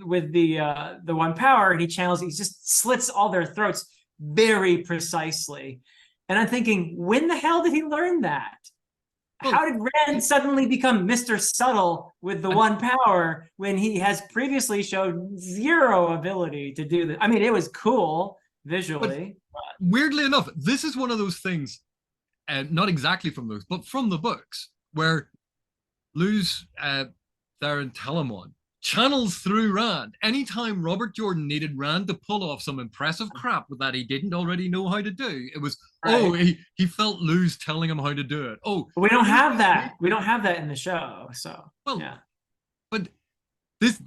one power, and he channels. He just slits all their throats very precisely. And I'm thinking, when the hell did he learn that? Well, How did Rand suddenly become Mr. Subtle with the and one power when he has previously showed zero ability to do that? I mean, it was cool but visually. weirdly enough, this is one of those things, not exactly from those, but from the books, where Luz Theron Telamon channels through Rand. Anytime Robert Jordan needed Rand to pull off some impressive crap that he didn't already know how to do, it was, oh, Right. he felt Luz telling him how to do it. Oh, But we don't here's have this that. weird. We don't have that in the show. So Well, yeah. but this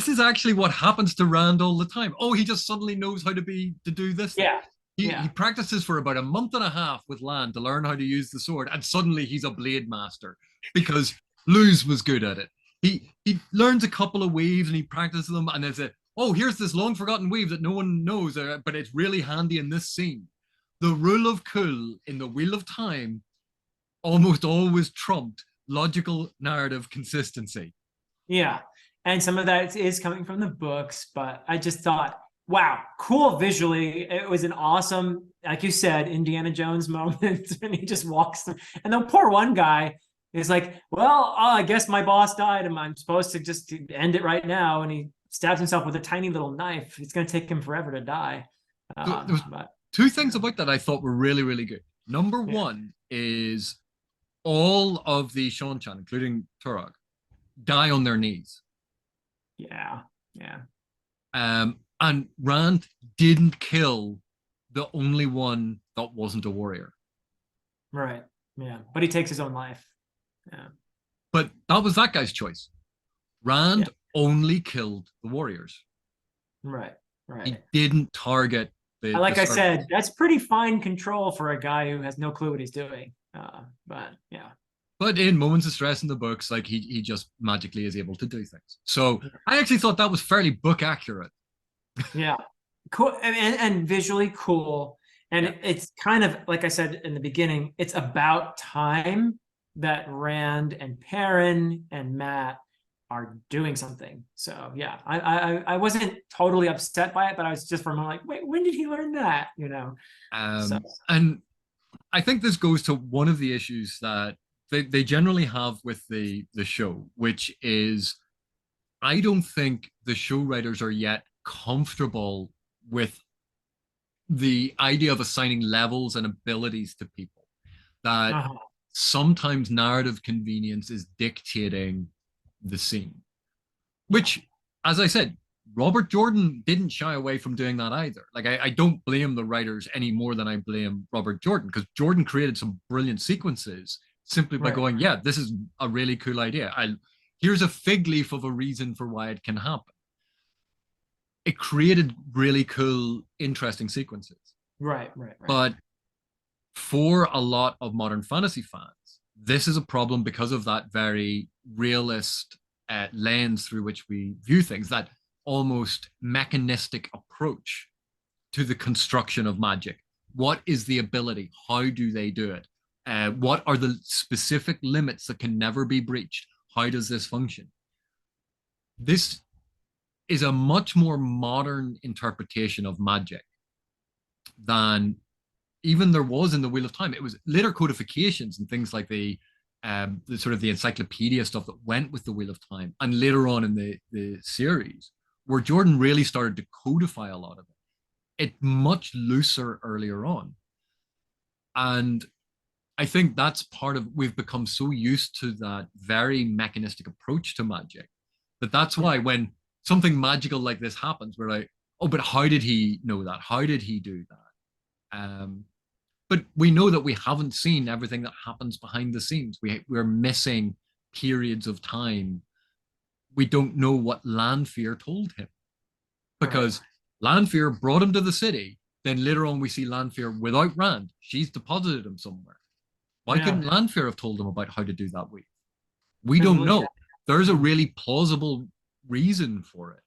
is actually what happens to Rand all the time. Oh, he just suddenly knows how to do this thing. Yeah. He Yeah. practices for about a month and a half with Lan to learn how to use the sword, and suddenly he's a blade master because Luz was good at it. He learns a couple of weaves and he practices them, and there's a, oh, here's this long forgotten weave that no one knows, but it's really handy in this scene. The rule of cool in the Wheel of Time almost always trumped logical narrative consistency. Yeah. And some of that is coming from the books, but I just thought, wow, cool visually. It was an awesome, like you said, Indiana Jones moment. And he just walks through. And the poor one guy is like, well, I guess my boss died and I'm supposed to just end it right now. And he stabs himself with a tiny little knife. It's going to take him forever to die. So there was But two things about that I thought were really, really good. Number yeah. one is all of the Seanchan, including Turok, die on their knees. Yeah. Yeah. And Rand didn't kill the only one that wasn't a warrior. Right. Yeah. But he takes his own life. Yeah. But that was that guy's choice. Rand only killed the warriors. Right. He Right. didn't target the Like I servants. said, that's pretty fine control for a guy who has no clue what he's doing. But yeah. But in moments of stress in the books, like he just magically is able to do things. So I actually thought that was fairly book accurate. Yeah. Cool. And visually cool. And Yeah. it's kind of, like I said in the beginning, it's about time that Rand and Perrin and Matt are doing something. So yeah, I wasn't totally upset by it, but I was just for a moment like, wait, when did he learn that? So And I think this goes to one of the issues that they generally have with the show, which is I don't think the show writers are yet comfortable with the idea of assigning levels and abilities to people. That uh-huh. sometimes narrative convenience is dictating the scene, which, as I said, Robert Jordan didn't shy away from doing that either. Like, I don't blame the writers any more than I blame Robert Jordan, because Jordan created some brilliant sequences simply by Right. going, yeah, this is a really cool idea. Here's a fig leaf of a reason for why it can happen. It created really cool, interesting sequences. Right. But for a lot of modern fantasy fans, this is a problem because of that very realist lens through which we view things, that almost mechanistic approach to the construction of magic. What is the ability? How do they do it? What are the specific limits that can never be breached? How does this function? This is a much more modern interpretation of magic than even there was in the Wheel of Time. It was later codifications and things like the sort of the encyclopedia stuff that went with the Wheel of Time, and later on in the series, where Jordan really started to codify a lot of it. it much looser earlier on. And I think that's part of, we've become so used to that very mechanistic approach to magic that's why when something magical like this happens, we're like, oh, but how did he know that? How did he do that? But we know that we haven't seen everything that happens behind the scenes. We're missing periods of time. We don't know what Lanfear told him, because Lanfear brought him to the city. Then later on, we see Lanfear without Rand. She's deposited him somewhere. Why couldn't Lanfear have told him about how to do that weave? We don't know. There's a really plausible reason for it.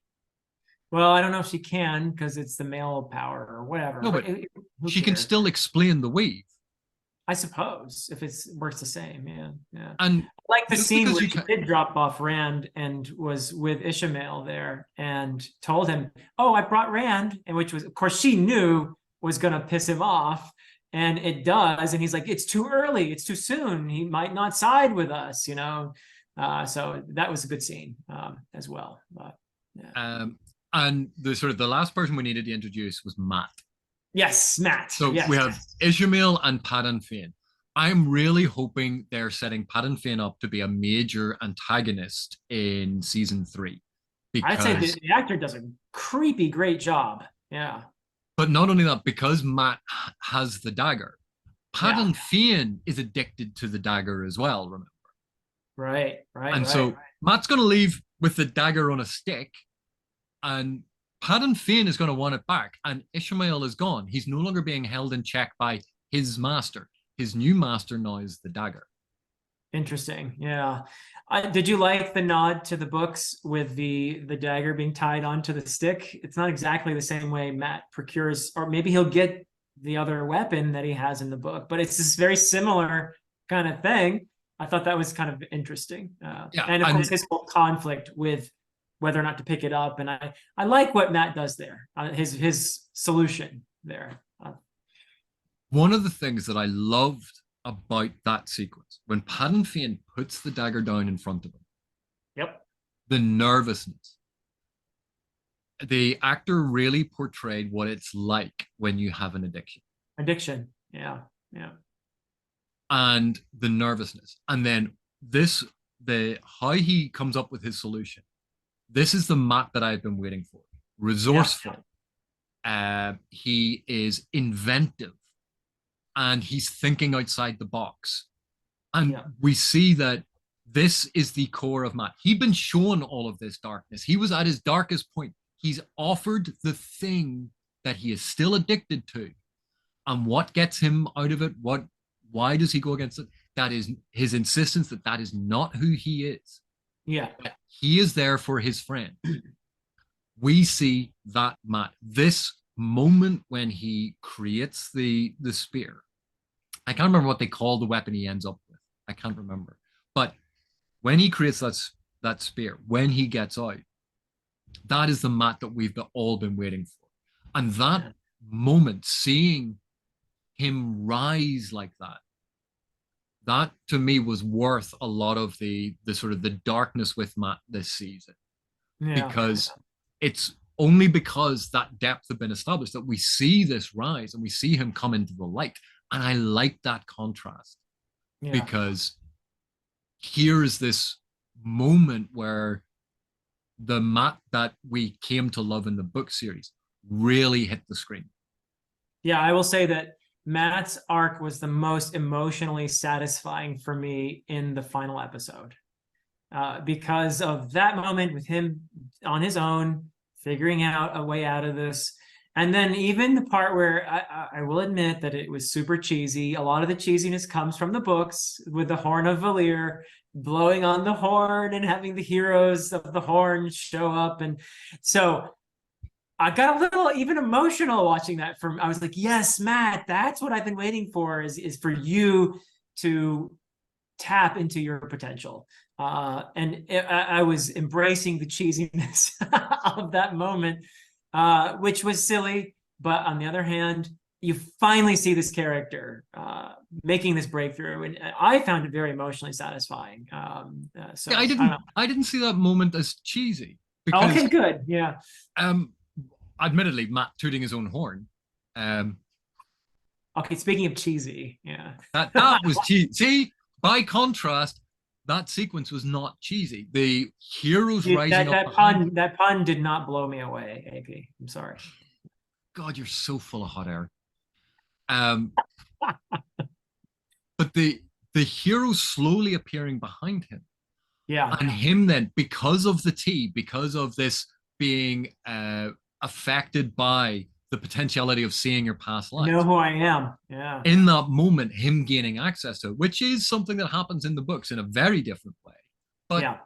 Well, I don't know if she can, because it's the male power or whatever. No, but she can still explain the weave. I suppose, if it works the same, yeah. And like the scene where she did drop off Rand and was with Ishamael there and told him, "Oh, I brought Rand," and which was, of course, she knew was going to piss him off, and it does. And he's like, "It's too early. It's too soon. He might not side with us," you know. So that was a good scene as well. But, yeah. And the last person we needed to introduce was Mat. Yes, Mat. So yes. we have Ishamael and Padan Fain. I'm really hoping they're setting Padan Fain up to be a major antagonist in season 3. I'd say the actor does a creepy great job. Yeah. But not only that, because Mat has the dagger, Padan Fain is addicted to the dagger as well, remember? Right. And so Mat's going to leave with the dagger on a stick, and Padan Fain is going to want it back, and Ishamael is gone. He's no longer being held in check by his master. His new master now is the dagger. Interesting. Yeah. Did you like the nod to the books with the dagger being tied onto the stick? It's not exactly the same way Mat procures, or maybe he'll get the other weapon that he has in the book, but it's this very similar kind of thing. I thought that was kind of interesting. And of course, his whole conflict with whether or not to pick it up. And I like what Mat does there, his solution there. One of the things that I loved about that sequence, when Padan Fain puts the dagger down in front of him, the nervousness, the actor really portrayed what it's like when you have an addiction. Yeah. And the nervousness, and then how he comes up with his solution. This is the Mat that I've been waiting for. Resourceful. He is inventive, and he's thinking outside the box. And we see that this is the core of Mat. He'd been shown all of this darkness. He was at his darkest point. He's offered the thing that he is still addicted to. And what gets him out of it? Why does he go against it? That is his insistence that is not who he is. Yeah. He is there for his friend. We see that Mat. This moment when he creates the spear. I can't remember what they call the weapon he ends up with. I can't remember. But when he creates that spear, when he gets out, that is the Mat that we've all been waiting for. And that moment, seeing him rise like that to me was worth a lot of the darkness with Mat this season. Because it's only because that depth had been established that we see this rise and we see him come into the light. And I like that contrast because here's this moment where the Mat that we came to love in the book series really hit the screen. Yeah, I will say that Mat's arc was the most emotionally satisfying for me in the final episode because of that moment with him on his own, figuring out a way out of this. And then even the part where I will admit that it was super cheesy. A lot of the cheesiness comes from the books with the Horn of Valir blowing on the horn and having the heroes of the horn show up. And so I got a little even emotional watching that. I was like, yes, Mat, that's what I've been waiting for is for you to tap into your potential. I was embracing the cheesiness of that moment, which was silly. But on the other hand, you finally see this character making this breakthrough. And I found it very emotionally satisfying. So I didn't see that moment as cheesy. Because, okay, good. Yeah. admittedly, Matt tooting his own horn. Um, Okay, speaking of cheesy, yeah. that was cheesy. See, by contrast, that sequence was not cheesy. The heroes rising up behind him. That pun did not blow me away, AP. I'm sorry. God, you're so full of hot air. Um, but the hero slowly appearing behind him, Yeah. and him then, because of the tea, because of this being affected by the potentiality of seeing your past lives. Know who I am. Yeah. In that moment, him gaining access to it, which is something that happens in the books in a very different way. But yeah.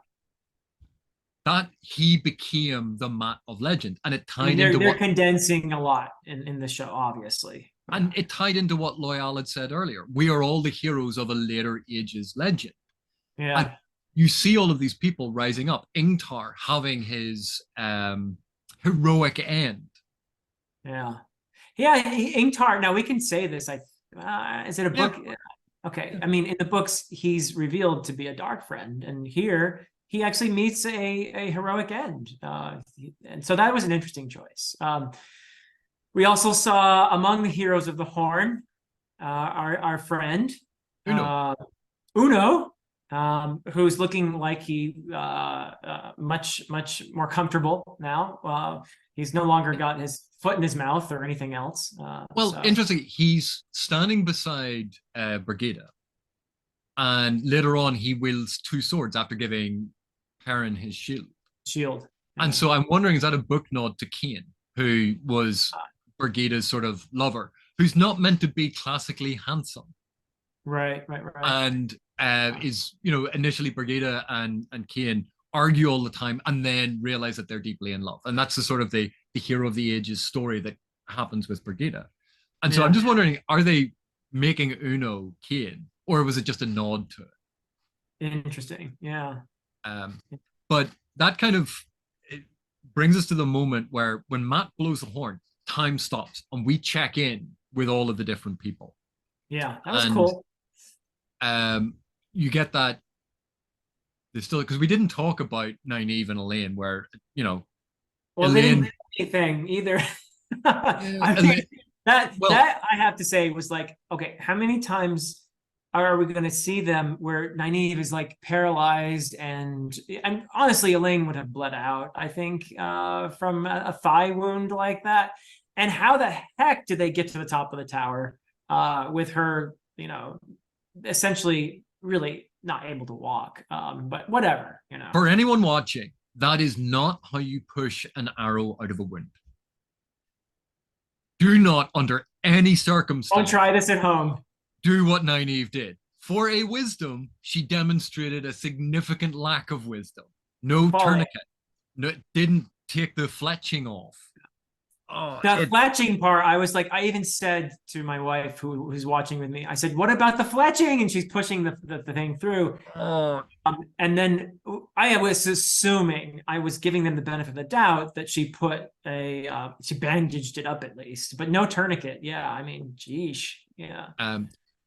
that he became the Matt of Legend, and it tied they're, into they're what condensing a lot in the show, obviously. and it tied into what Loyal had said earlier. We are all the heroes of a later ages legend. Yeah. And you see all of these people rising up. Ingtar having his heroic end. Yeah. Yeah, Ingtar. Now we can say this. Is it a book? Yeah. Okay. I mean, in the books, he's revealed to be a dark friend, and here he actually meets a heroic end. And so that was an interesting choice. We also saw among the heroes of the Horn, our friend Uno, who's looking like he much more comfortable now. He's no longer got his foot in his mouth or anything else. Interesting. He's standing beside Brigida, and later on he wields two swords after giving Perrin his shield. Yeah. And so I'm wondering, is that a book nod to Cain, who was Brigida's sort of lover, who's not meant to be classically handsome? Right. And is, initially Brigida and Cain argue all the time and then realize that they're deeply in love. And that's the sort of the hero of the ages story that happens with Brigida. And so I'm just wondering, are they making Uno Cain, or was it just a nod to it? Interesting. Yeah. But that kind of brings us to the moment where when Matt blows the horn, time stops and we check in with all of the different people. Yeah, that was cool. You get that there's still, because we didn't talk about Nynaeve and Elaine, where well, Elaine, they didn't do anything either. I mean, that I have to say was like, okay, how many times are we going to see them where Nynaeve is like paralyzed, and honestly Elaine would have bled out, I think, from a thigh wound like that. And how the heck did they get to the top of the tower with her, essentially really not able to walk? But whatever, For anyone watching, that is not how you push an arrow out of a wound. Do not, under any circumstance, don't try this at home. Do what Nynaeve did. For a wisdom, she demonstrated a significant lack of wisdom. No tourniquet. No, didn't take the fletching off. The fletching part, I was like, I even said to my wife who's watching with me, I said, what about the fletching? And she's pushing the thing through. And then I was assuming, I was giving them the benefit of the doubt that she put she bandaged it up at least, but no tourniquet. Yeah, I mean, geesh. Yeah.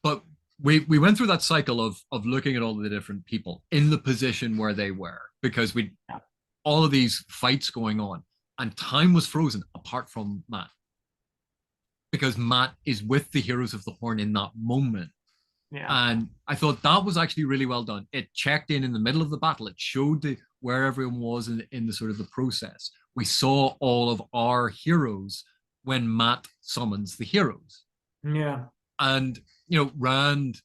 But we went through that cycle of looking at all the different people in the position where they were, because all of these fights going on, and time was frozen apart from Matt, because Matt is with the heroes of the Horn in that moment. Yeah. And I thought that was actually really well done. It checked in the middle of the battle. It showed where everyone was in the sort of the process. We saw all of our heroes when Matt summons the heroes. Yeah. And Rand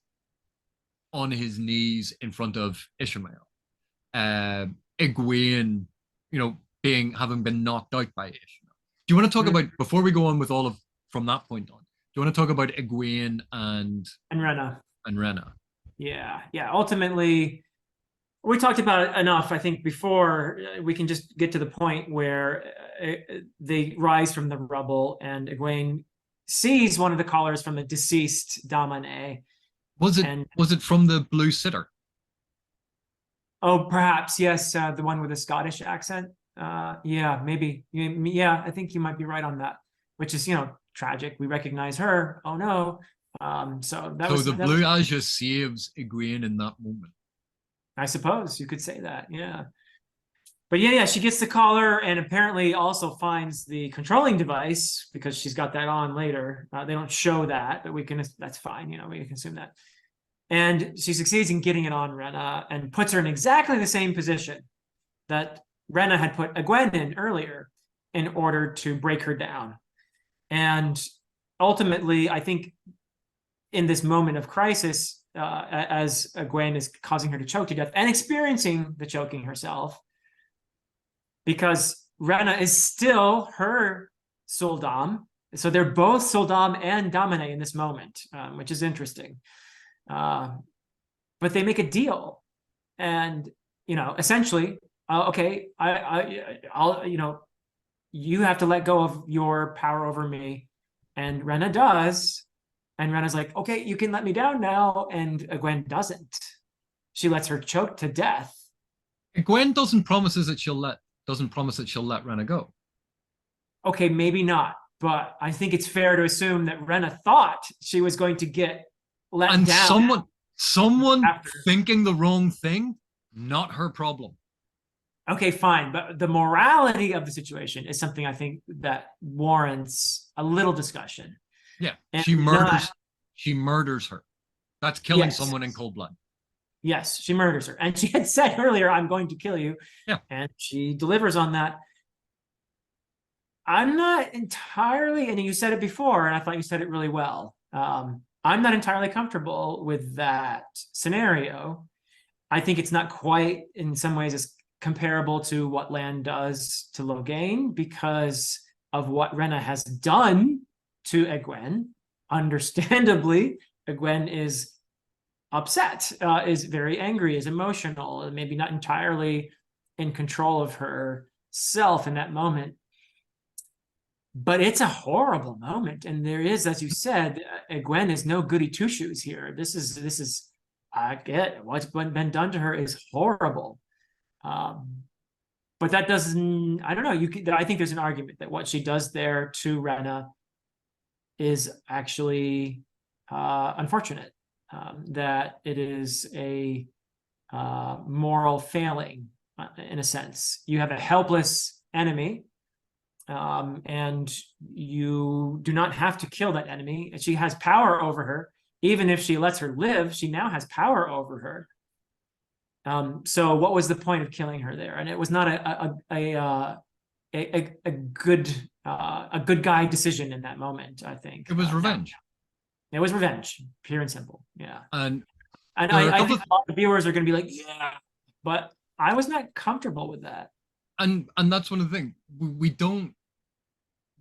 on his knees in front of Ishmael, Egwene, having been knocked out by Ishmael. Do you want to talk about, before we go on with all of from that point on, do you want to talk about Egwene and Renna? Yeah. Ultimately, we talked about it enough, I think, before. We can just get to the point where they rise from the rubble, and Egwene sees one of the collars from the deceased Damane. Was it from the Blue Sitter? Oh, perhaps, yes. The one with a Scottish accent. Yeah, maybe. Yeah, I think you might be right on that. Which is, tragic. We recognize her. Oh no. So the Blue Azure saves Egwene in that moment. I suppose you could say that. Yeah. But yeah, she gets the collar and apparently also finds the controlling device because she's got that on later. They don't show that, but that's fine. We can assume that. And she succeeds in getting it on Renna and puts her in exactly the same position that Renna had put Egwene in earlier in order to break her down. And ultimately, I think in this moment of crisis, as Egwene is causing her to choke to death and experiencing the choking herself, because Renna is still her Soldam. So they're both Soldam and Domine in this moment, which is interesting. But they make a deal. And, essentially, okay, I'll, you have to let go of your power over me. And Renna does. And Renna's like, okay, you can let me down now. And Egwene doesn't. She lets her choke to death. Egwene doesn't promise that she'll let Renna go. Okay, maybe not. But I think it's fair to assume that Renna thought she was going to get let and down. Someone thinking the wrong thing, not her problem. Okay, fine. But the morality of the situation is something I think that warrants a little discussion. Yeah, and she murders her. That's killing someone in cold blood. Yes, she murders her. And she had said earlier, I'm going to kill you. Yeah. And she delivers on that. I'm not entirely, and you said it before, and I thought you said it really well. I'm not entirely comfortable with that scenario. I think it's not quite, in some ways, as comparable to what Lan does to Logain because of what Renna has done to Egwene. Understandably, Egwene is upset, is very angry, is emotional, and maybe not entirely in control of herself in that moment. But it's a horrible moment, and there is, as you said, Egwene is no goody two shoes here. This is I get what's been done to her is horrible, but that doesn't. I don't know. I think there's an argument that what she does there to Renna is actually unfortunate. That it is a moral failing in a sense. You have a helpless enemy. And you do not have to kill that enemy. She has power over her. Even if she lets her live, she now has power over her. So what was the point of killing her there? And it was not a good guy decision in that moment, I think. It was revenge. It was revenge, pure and simple. Yeah. And I think a lot of viewers are going to be like, yeah, but I was not comfortable with that. And that's one of the things we don't.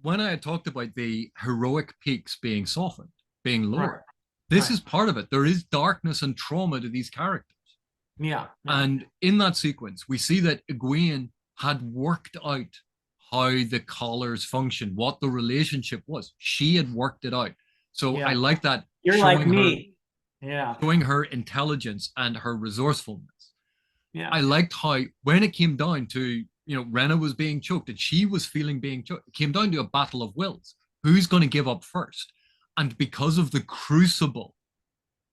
When I had talked about the heroic peaks being softened, being lowered, this is part of it. There is darkness and trauma to these characters. Yeah. And in that sequence, we see that Egwene had worked out how the collars function, what the relationship was. She had worked it out. So I like that. You're like me. Showing her intelligence and her resourcefulness. Yeah. I liked how when it came down to, Renna was being choked and she was feeling being choked. It came down to a battle of wills. Who's going to give up first? And because of the crucible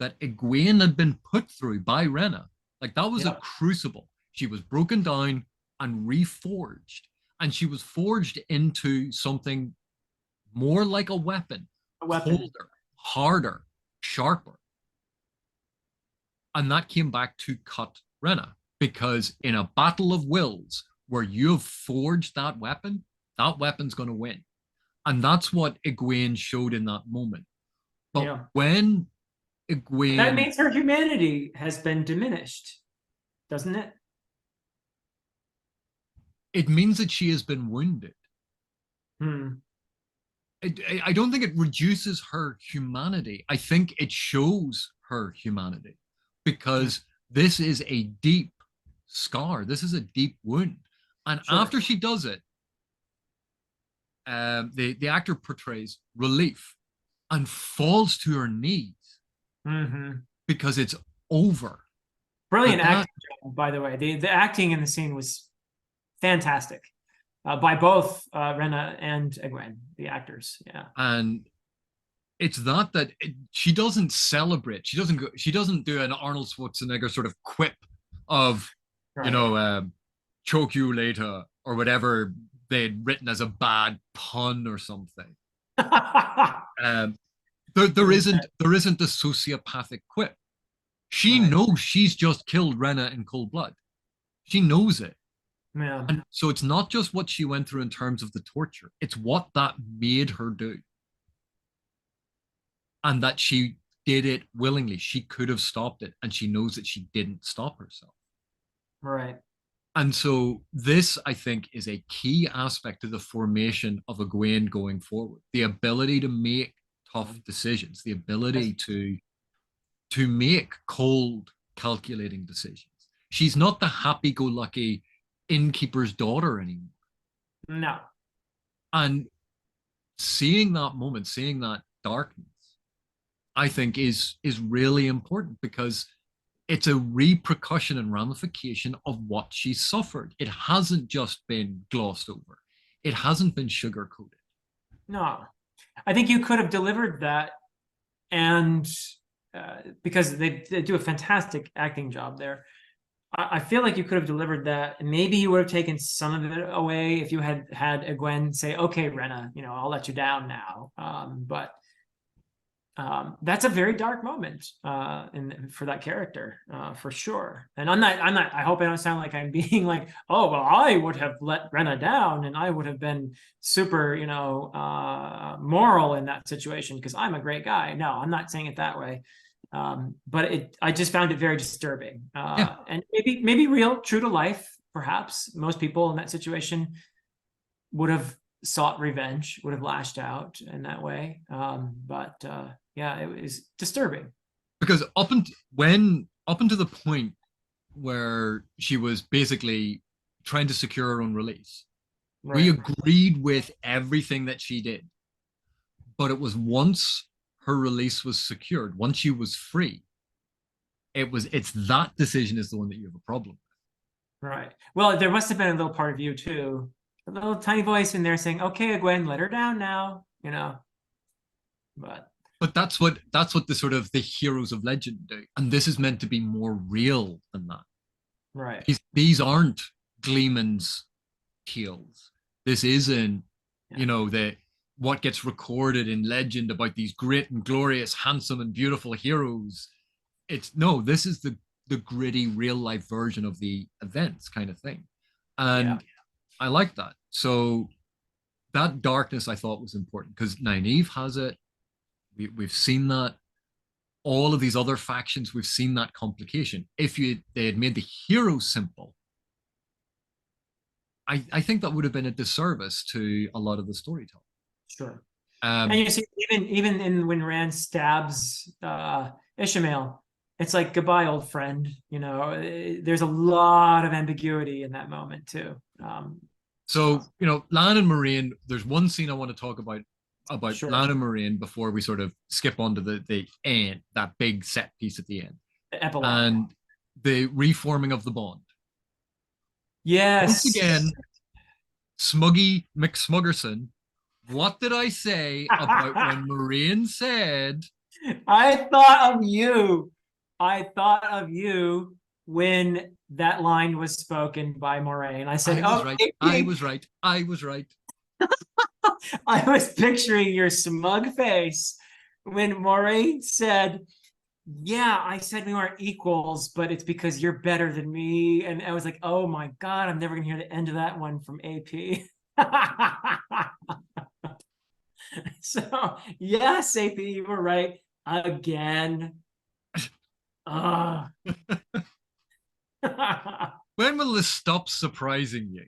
that Egwene had been put through by Renna, like that was a crucible. She was broken down and reforged. And she was forged into something more like a weapon. Colder, harder, sharper. And that came back to cut Renna. Because in a battle of wills, where you have forged that weapon's going to win. And that's what Egwene showed in that moment. But when Egwene... That means her humanity has been diminished, doesn't it? It means that she has been wounded. I don't think it reduces her humanity. I think it shows her humanity. Because this is a deep scar. This is a deep wound. And after she does it, the actor portrays relief and falls to her knees because it's over. Brilliant acting, by the way. The acting in the scene was fantastic by both Renna and Egwene, the actors. Yeah, and it's that she doesn't celebrate. She doesn't do an Arnold Schwarzenegger sort of quip of choke you later, or whatever they'd written as a bad pun or something. Um, there isn't the sociopathic quip. She Right. knows she's just killed Renna in cold blood. She knows it. Yeah. And so it's not just what she went through in terms of the torture, it's what that made her do. And that she did it willingly. She could have stopped it, and she knows that she didn't stop herself. Right. And so this, I think, is a key aspect to the formation of Egwene going forward. The ability to make tough decisions, the ability to make cold, calculating decisions. She's not the happy-go-lucky innkeeper's daughter anymore. No. And seeing that moment, seeing that darkness, I think is really important because it's a repercussion and ramification of what she suffered. It hasn't just been glossed over. It hasn't been sugar-coated. No. I think you could have delivered that, and because they do a fantastic acting job there. I feel like you could have delivered that, and maybe you would have taken some of it away if you had had Egwene say, "Okay, Renna, I'll let you down now." But that's a very dark moment for that character, for sure. And I'm not. I hope I don't sound like I'm being like, "Oh, well, I would have let Renna down, and I would have been super, moral in that situation because I'm a great guy." No, I'm not saying it that way. But I just found it very disturbing, Yeah, and maybe real, true to life. Perhaps most people in that situation would have sought revenge, would have lashed out in that way. But yeah, it was disturbing. because up until the point where she was basically trying to secure her own release, we Right. agreed with everything that she did. But it was once her release was secured, once she was free, it's that decision is the one that you have a problem Right. Well, there must have been a little part of you too, a little tiny voice in there saying, "Okay, Gwen, let her down now," But with. But that's what the sort of the heroes of legend do. And this is meant to be more real than that. right. These aren't Gleeman's tales. This isn't, Yeah. the what gets recorded in legend about these great and glorious, handsome and beautiful heroes. It's no, this is the gritty real life version of the events kind of thing. Yeah. And I like that. So that darkness I thought was important because Nynaeve has it. We've seen that. All of these other factions, we've seen that complication. If they had made the hero simple, I think that would have been a disservice to a lot of the storytelling. Sure. And Um, you see, even in when Rand stabs Ishmael, it's like, "Goodbye, old friend." There's a lot of ambiguity in that moment too. so So Lan and Moiraine. There's one scene I want to talk about sure, Lan and Moiraine before we sort of skip on to the end, that big set piece at the end, the epilogue. and the reforming of the bond. Once Yes. again, Smuggy McSmuggerson. What did I say about when Moiraine said, I thought of you. I thought of you when that line was spoken by Moraine. I said, I was right, I "Okay." was right, I was right. I was picturing your smug face when Moraine said, "Yeah, I said we weren't equals, but it's because you're better than me." And I was like, "Oh my God, I'm never going to hear the end of that one from AP." So, yes, AP, you were right again. Uh, When will this stop surprising you?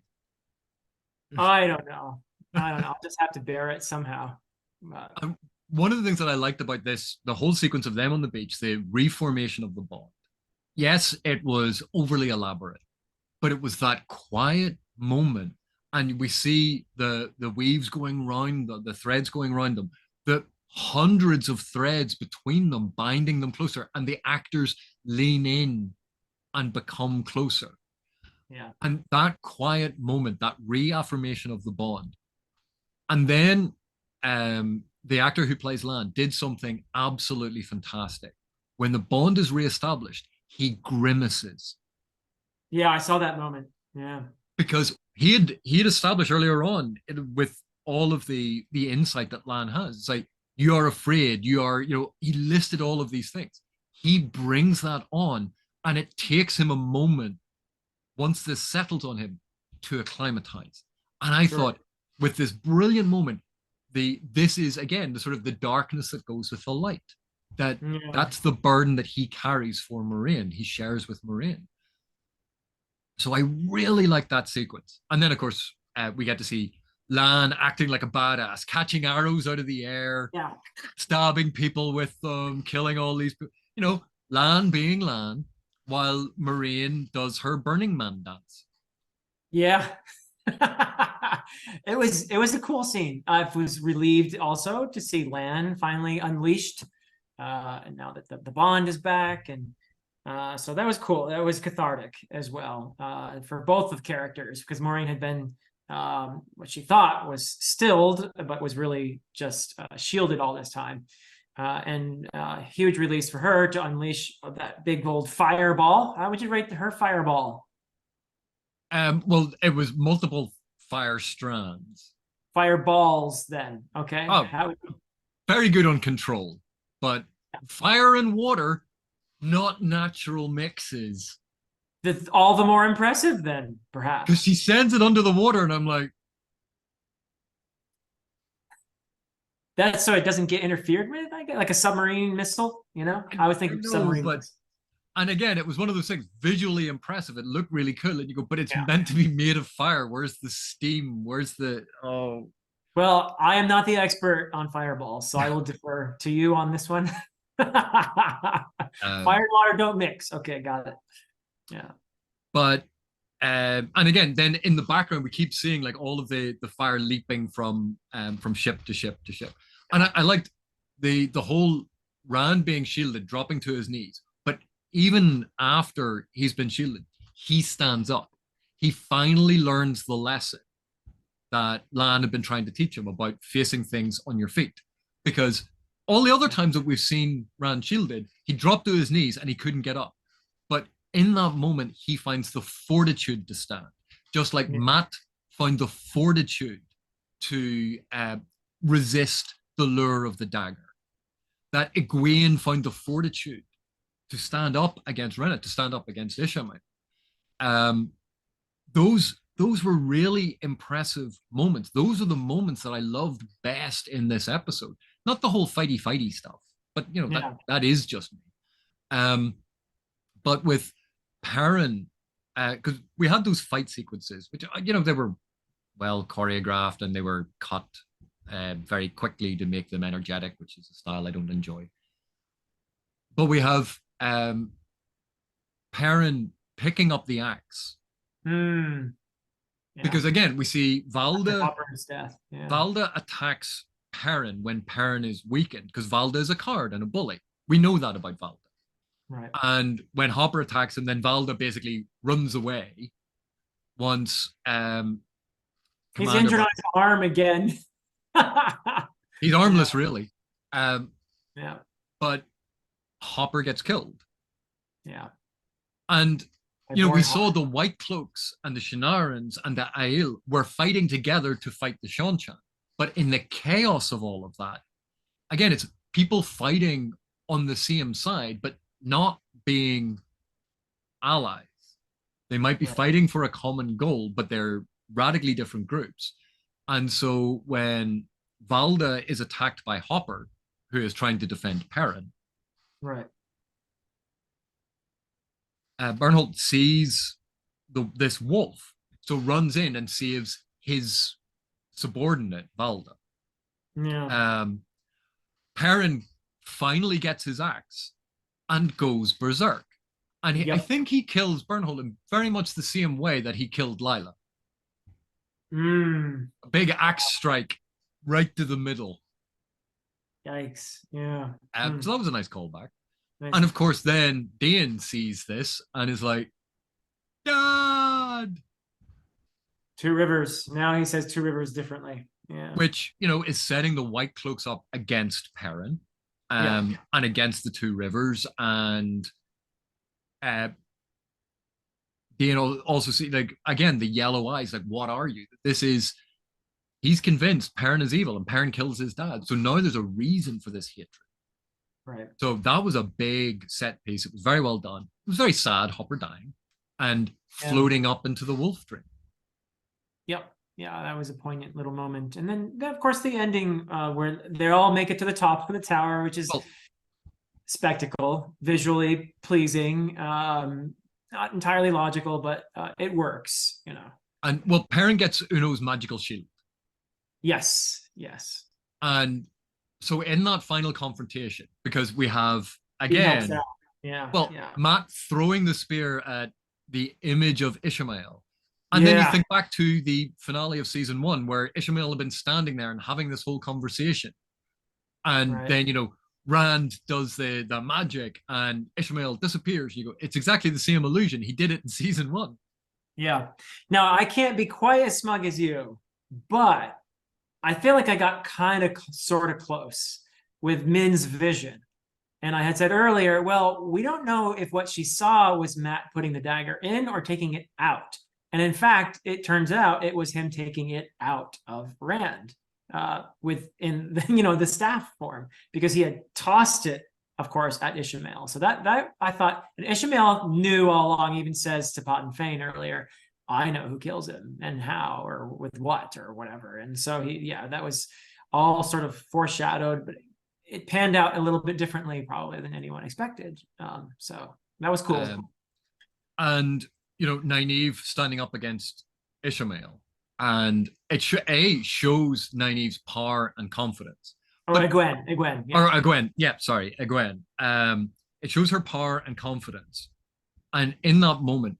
I don't know. I don't know. I'll just have to bear it somehow. But, Um, One of the things that I liked about this, the whole sequence of them on the beach, the reformation of the bond. Yes, it was overly elaborate, but it was that quiet moment, and we see the weaves going round, the threads going round them, the hundreds of threads between them, binding them closer, and the actors lean in and become closer. yeah. And that quiet moment, that reaffirmation of the bond, and then the actor who plays Lan did something absolutely fantastic. When the bond is reestablished, he grimaces Yeah, I saw that moment. Yeah. because he had established earlier on with all of the insight that Lan has. It's like, you are afraid, you are, he listed all of these things. He brings that on, and it takes him a moment once this settles on him to acclimatize. And I thought, with this brilliant moment, this is again the sort of the darkness that goes with the light. That's the burden that he carries for Moiraine. He shares with Moiraine. So I really like that sequence. And then, of course, we get to see Lan acting like a badass, catching arrows out of the air, stabbing people with them, killing all these people. Lan being Lan, while Moiraine does her Burning Man dance. Yeah. It was a cool scene. I was relieved also to see Lan finally unleashed, and now that the bond is back, and so that was cool. That was cathartic as well, for both of characters, because Moiraine had been what she thought was stilled, but was really just shielded all this time. And huge release for her to unleash that big old fireball. How would you rate her fireball? Well, it was multiple fire strands. Fireballs, then. Okay. Oh, very good on control, but fire and water, not natural mixes. All the more impressive, then, perhaps. Because she sends it under the water, and I'm like, that's so it doesn't get interfered with, I guess, like a submarine missile. I would think submarine. But and again, it was one of those things, visually impressive. It looked really cool, and you go, but it's meant to be made of fire. Where's the steam? Where's the Well, I am not the expert on fireballs, so I will defer to you on this one. Fire and water don't mix. Okay, got it. Yeah. But and again, then in the background, we keep seeing like all of the fire leaping from ship to ship to ship, and I liked the whole Rand being shielded, dropping to his knees. But even after he's been shielded, he stands up. He finally learns the lesson that Lan had been trying to teach him about facing things on your feet, because all the other times that we've seen Rand shielded, he dropped to his knees and he couldn't get up. But in that moment, he finds the fortitude to stand, just like Matt found the fortitude to resist the lure of the dagger. That Egwene found the fortitude to stand up against Renna, to stand up against Ishamael. Those were really impressive moments. Those are the moments that I loved best in this episode. Not the whole fighty stuff, but that is just me. But with Perrin, because we had those fight sequences, which they were well choreographed and they were cut very quickly to make them energetic, which is a style I don't enjoy. But we have Perrin picking up the axe. Because again, we see Valda. Valda attacks Perrin when Perrin is weakened, because Valda is a coward and a bully. We know that about Valda. Right. And when Hopper attacks him, then Valda basically runs away. Once he's injured on his arm again. He's armless, really. Yeah. But Hopper gets killed. Yeah. And we saw the White Cloaks and the Shinarans and the Aiel were fighting together to fight the Seanchan. But in the chaos of all of that, again, it's people fighting on the same side, but not being allies. They might be fighting for a common goal, but they're radically different groups. And so when Valda is attacked by Hopper, who is trying to defend Perrin, right, Bernholt sees this wolf, so runs in and saves his subordinate, Valda. Yeah. Perrin finally gets his axe and goes berserk. And I think he kills Bernholt in very much the same way that he killed Lila. A big axe strike right to the middle. Yikes. Yeah. So that was a nice callback. Nice. And of course, then Dane sees this and is like, Dad! Two Rivers. Now he says Two Rivers differently. Yeah. Which, is setting the White Cloaks up against Perrin and against the Two Rivers. And you know, also see, like, again, the yellow eyes, like, what are you? He's convinced Perrin is evil and Perrin kills his dad. So now there's a reason for this hatred. Right. So that was a big set piece. It was very well done. It was very sad, Hopper dying and floating up into the wolf dream. Yep. Yeah, that was a poignant little moment. And then, of course, the ending where they all make it to the top of the tower, which is spectacle, visually pleasing, not entirely logical, but it works, you know. And well, Perrin gets Uno's magical shield. Yes, yes. And so in that final confrontation, because we have, again, Matt throwing the spear at the image of Ishamael. And then you think back to the finale of season 1, where Ishamael had been standing there and having this whole conversation. And then, you know, Rand does the magic and Ishamael disappears. You go, it's exactly the same illusion. He did it in season 1. Yeah. Now, I can't be quite as smug as you, but I feel like I got kind of sort of close with Min's vision. And I had said earlier, well, we don't know if what she saw was Matt putting the dagger in or taking it out. And in fact, it turns out it was him taking it out of Rand within the staff form, because he had tossed it, of course, at Ishamael. So that I thought, and Ishamael knew all along, even says to Pot and Fane earlier, I know who kills him and how or with what or whatever. And so that was all sort of foreshadowed, but it panned out a little bit differently probably than anyone expected. So that was cool. And, you know, Nynaeve standing up against Ishamael, and it shows Nynaeve's power and confidence. Egwene. It shows her power and confidence. And in that moment,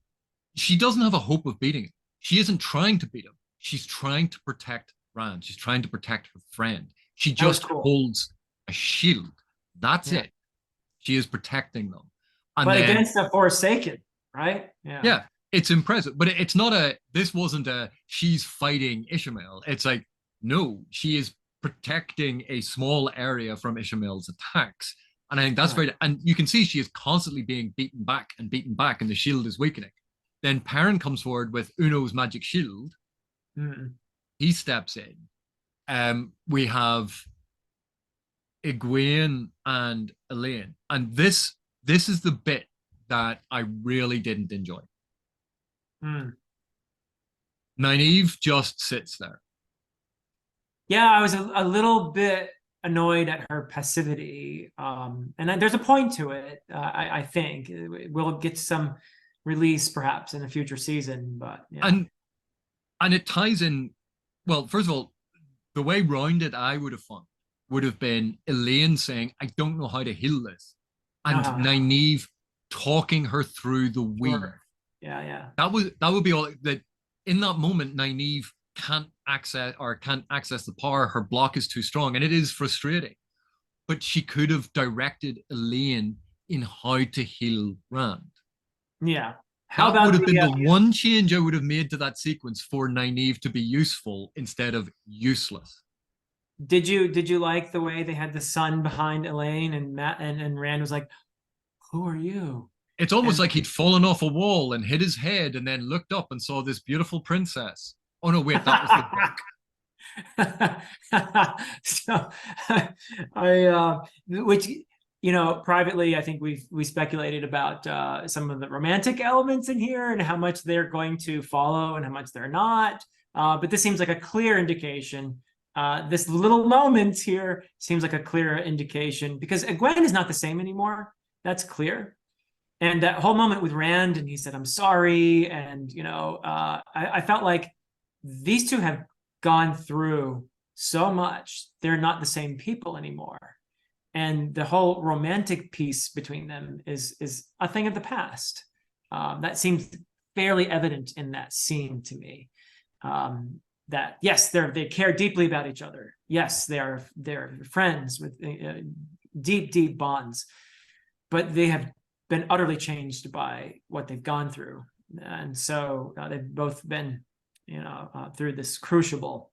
she doesn't have a hope of beating him. She isn't trying to beat him. She's trying to protect Rand. She's trying to protect her friend. She just holds a shield. That's it. She is protecting them. And but then, against the Forsaken, right? Yeah, it's impressive. But it's not this wasn't she's fighting Ishamael. It's like, no, she is protecting a small area from Ishamael's attacks. And I think that's very, and you can see she is constantly being beaten back, and the shield is weakening. Then Perrin comes forward with Uno's magic shield. He steps in. We have Egwene and Elaine. And this is the bit that I really didn't enjoy. Nynaeve just sits there. Yeah, I was a little bit annoyed at her passivity. And there's a point to it, I think. We'll get some release perhaps in a future season, but and it ties in. Well, first of all, the way rounded I would have been Elaine saying, I don't know how to heal this, and Nynaeve talking her through the weave. That would be all. That in that moment, Nynaeve can't access the power. Her block is too strong, and it is frustrating, but she could have directed Elaine in how to heal Rand. That would have been the one change I would have made to that sequence for Nynaeve to be useful instead of useless. Did you like the way they had the sun behind Elaine, and Matt and Rand was like, who are you? It's almost like he'd fallen off a wall and hit his head and then looked up and saw this beautiful princess. Oh no, wait, that was the book. So which, you know, privately, I think we speculated about some of the romantic elements in here and how much they're going to follow and how much they're not. But this seems like a clear indication. This little moment here seems like a clear indication, because Egwene is not the same anymore. That's clear. And that whole moment with Rand, and he said, I'm sorry. And, you know, I felt like these two have gone through so much. They're not the same people anymore. And the whole romantic piece between them is a thing of the past. That seems fairly evident in that scene to me. That yes, they care deeply about each other. Yes, they're friends with deep bonds, but they have been utterly changed by what they've gone through, and so they've both been, through this crucible.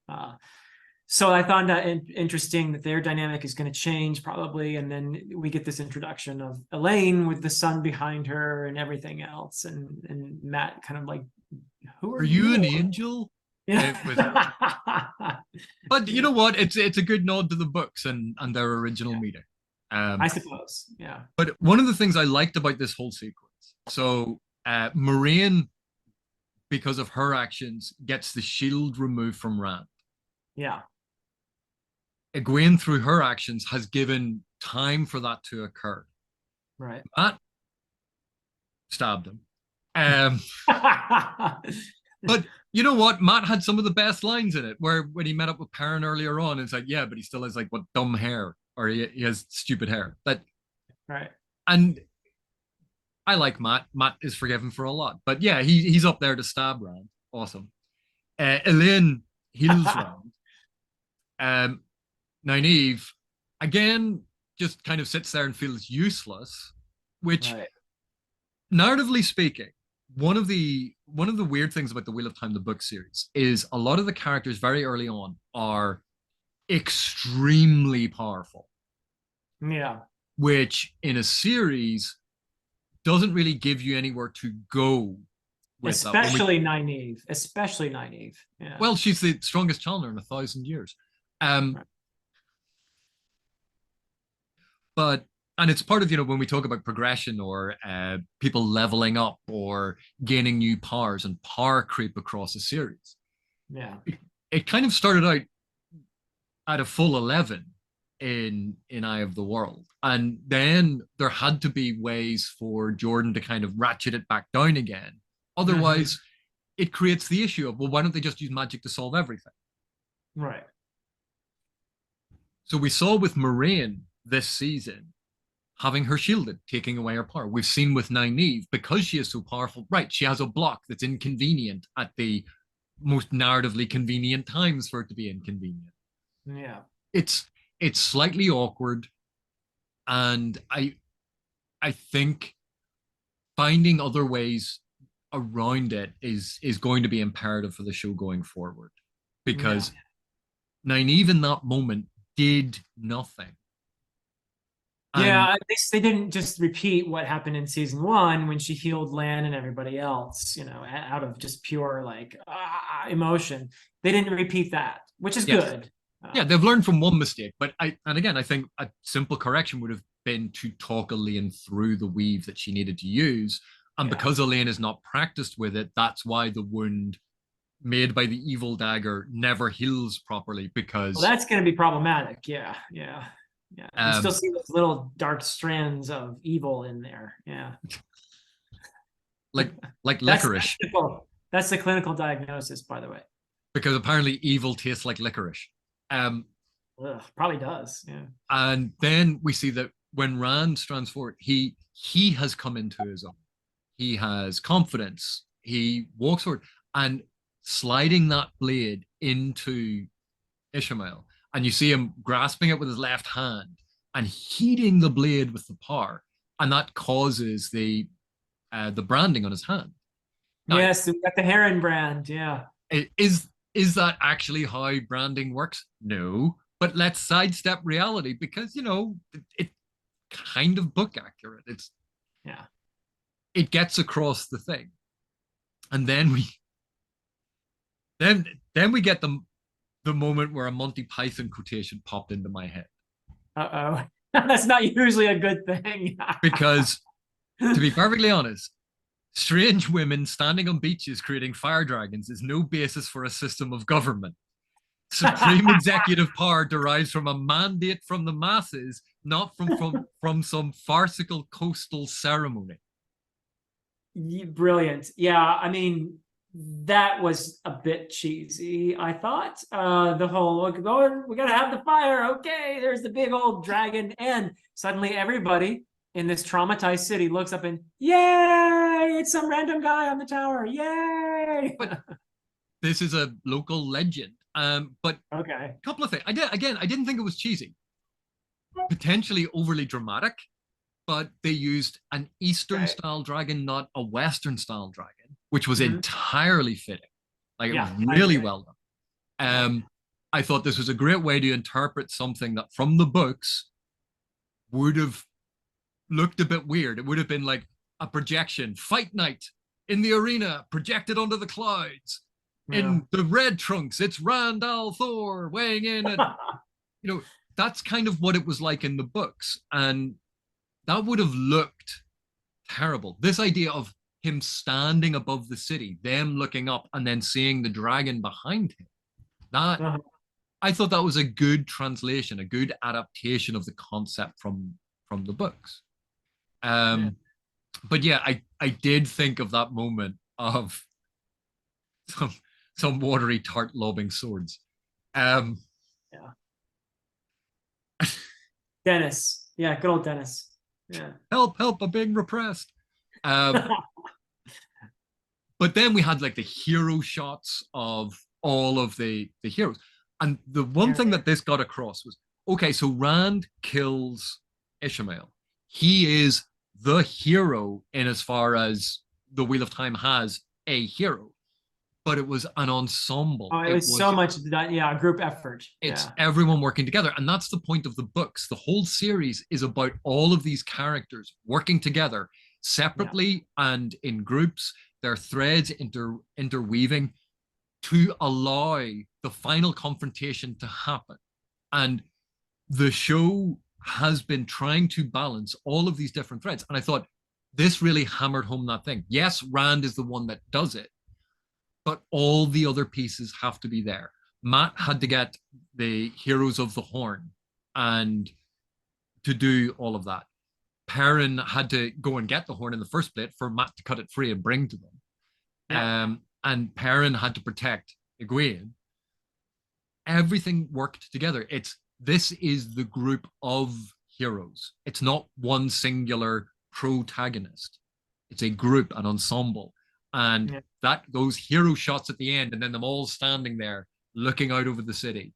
So I found that interesting that their dynamic is going to change probably, and then we get this introduction of Elaine with the sun behind her and everything else, and Matt kind of like, who are Are you an you? angel? It was, Yeah. but you Yeah. know what? It's a good nod to the books and their original Yeah. meeting. I suppose. Yeah. But one of the things I liked about this whole sequence, so Moiraine, because of her actions, gets the shield removed from Rand. Yeah. Egwene, through her actions, has given time for that to occur. Right. Matt stabbed him. Um, but you know what? Matt had some of the best lines in it, where when he met up with Perrin earlier on, it's like, yeah, but he still has like what dumb hair, or he has stupid hair. That Right. and I like Matt. Matt is forgiven for a lot, but yeah, he's up there to stab Rand. Awesome. Elaine heals Rand. Um, Nynaeve again just kind of sits there and feels useless, which Right. narratively speaking, one of the weird things about the Wheel of Time, the book series, is a lot of the characters very early on are extremely powerful, Yeah. which in a series doesn't really give you anywhere to go with that. Especially Nynaeve. Especially Nynaeve. Yeah. Well, she's the strongest challenger in 1,000 years. Um, Right. but and it's part of when we talk about progression or people leveling up or gaining new powers and power creep across a series. Yeah. It kind of started out at a full 11 in Eye of the World, and then there had to be ways for Jordan to kind of ratchet it back down again. Otherwise, it creates the issue of, well, why don't they just use magic to solve everything? Right. So we saw with Moiraine this season having her shielded, taking away her power. We've seen with Nynaeve, because she is so powerful, right, she has a block that's inconvenient at the most narratively convenient times for it to be inconvenient. Yeah. It's slightly awkward, and I think finding other ways around it is going to be imperative for the show going forward, because Nynaeve in that moment did nothing. Yeah, at least they didn't just repeat what happened in season one when she healed Lan and everybody else, out of just pure like emotion. They didn't repeat that, which is Yes. good. Yeah, they've learned from one mistake, but I think a simple correction would have been to talk Elaine through the weave that she needed to use. And because Elaine is not practiced with it, that's why the wound made by the evil dagger never heals properly, because Well, that's going to be problematic. Yeah. You still see those little dark strands of evil in there. Yeah. like licorice. That's the clinical diagnosis, by the way. Because apparently evil tastes like licorice. Probably does. Yeah. And then we see that when Rand stands forward, he has come into his own. He has confidence. He walks forward and sliding that blade into Ishamael. And you see him grasping it with his left hand and heating the blade with the power. And that causes the branding on his hand. Now, yes, we got the Heron brand. Yeah. Is that actually how branding works? No. But let's sidestep reality, because it's kind of book accurate. It gets across the thing. And then we get the moment where a Monty Python quotation popped into my head. Uh-oh. That's not usually a good thing. Because, to be perfectly honest, strange women standing on beaches creating fire dragons is no basis for a system of government. Supreme executive power derives from a mandate from the masses, not from some farcical coastal ceremony. Brilliant. Yeah, I mean, that was a bit cheesy, I thought. The whole, we gotta have the fire. Okay, there's the big old dragon. And suddenly everybody in this traumatized city looks up and, yay, it's some random guy on the tower. Yay. But this is a local legend. But okay, a couple of things. I didn't think it was cheesy. Potentially overly dramatic, but they used an Eastern style dragon, not a Western style dragon, which was entirely fitting. Like, it was really well done. I thought this was a great way to interpret something that from the books would have looked a bit weird. It would have been like a projection, fight night in the arena, projected onto the clouds. Yeah. In the red trunks, it's Rand al'Thor weighing in. And, you know, that's kind of what it was like in the books. And that would have looked terrible. This idea of him standing above the city, them looking up and then seeing the dragon behind him, that I thought that was a good translation, a good adaptation of the concept from the books. But yeah, I did think of that moment of some watery tart lobbing swords. Yeah. Dennis. Yeah, good old Dennis. Yeah. Help, I'm being repressed. But then we had like the hero shots of all of the heroes. And the one thing that this got across was, okay, so Rand kills Ishamael. He is the hero in as far as the Wheel of Time has a hero. But it was an ensemble. Oh, it was so much, a group effort. It's everyone working together. And that's the point of the books. The whole series is about all of these characters working together separately and in groups, their threads interweaving to allow the final confrontation to happen. And the show has been trying to balance all of these different threads. And I thought this really hammered home that thing. Yes, Rand is the one that does it, but all the other pieces have to be there. Matt had to get the Heroes of the Horn and to do all of that. Perrin had to go and get the horn in the first place for Matt to cut it free and bring to them. Yeah. And Perrin had to protect Egwene. Everything worked together. This is the group of heroes. It's not one singular protagonist. It's a group, an ensemble. And those hero shots at the end, and then them all standing there looking out over the city.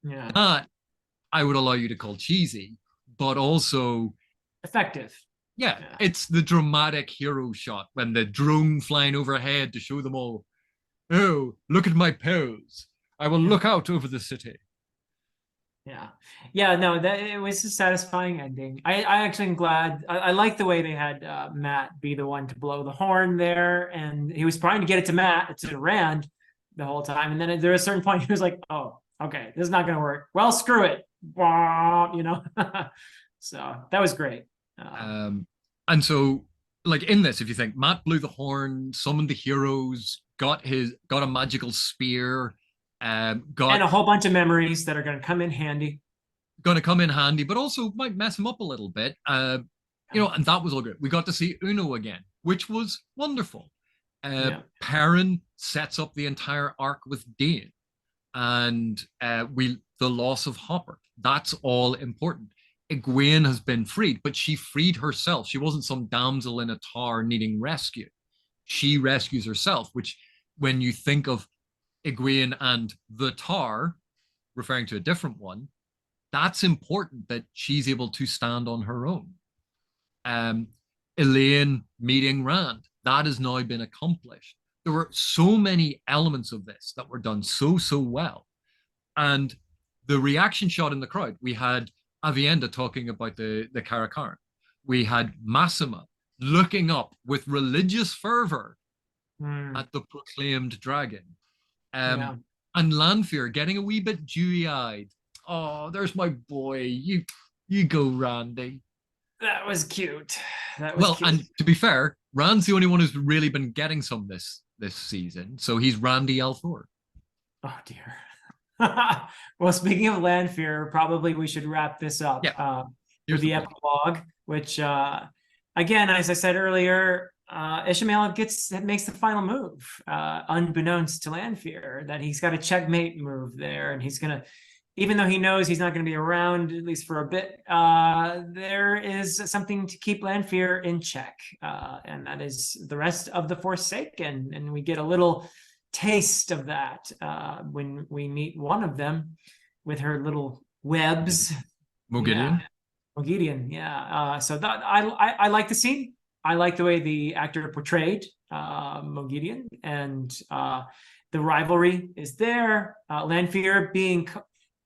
Yeah. That I would allow you to call cheesy, but also effective. Yeah, it's the dramatic hero shot when the drone flying overhead to show them all, oh, look at my pose. I will look out over the city. Yeah, no, that it was a satisfying ending. I actually am glad. I like the way they had Matt be the one to blow the horn there, and he was trying to get it to Rand the whole time, and then there was a certain point he was like, "Oh, okay, this is not going to work. Well, screw it," you know. So that was great. And so, like in this, if you think Matt blew the horn, summoned the heroes, got a magical spear. And a whole bunch of memories that are going to come in handy. But also might mess him up a little bit. And that was all good. We got to see Uno again, which was wonderful. Perrin sets up the entire arc with Dane, and the loss of Hopper. That's all important. Egwene has been freed, but she freed herself. She wasn't some damsel in a tower needing rescue. She rescues herself, which when you think of Egwene and the Tar, referring to a different one, that's important that she's able to stand on her own. Elaine meeting Rand, that has now been accomplished. There were so many elements of this that were done so well. And the reaction shot in the crowd, we had Avienda talking about the Caracaren. We had Massima looking up with religious fervor at the proclaimed dragon. And Lanfear getting a wee bit dewy-eyed. Oh, there's my boy. You go, Randy. That was cute. Cute. And to be fair, Rand's the only one who's really been getting some this season. So he's Randy al'Thor. Oh dear. Well, speaking of Lanfear, probably we should wrap this up with the epilogue, which again, as I said earlier, Ishamael makes the final move, unbeknownst to Lanfear, that he's got a checkmate move there, and he's gonna, even though he knows he's not going to be around at least for a bit, there is something to keep Lanfear in check, and that is the rest of the Forsaken, and we get a little taste of that when we meet one of them with her little webs. Moghedien. So that I like the scene. I like the way the actor portrayed Moghedien, and the rivalry is there. Lanfear being,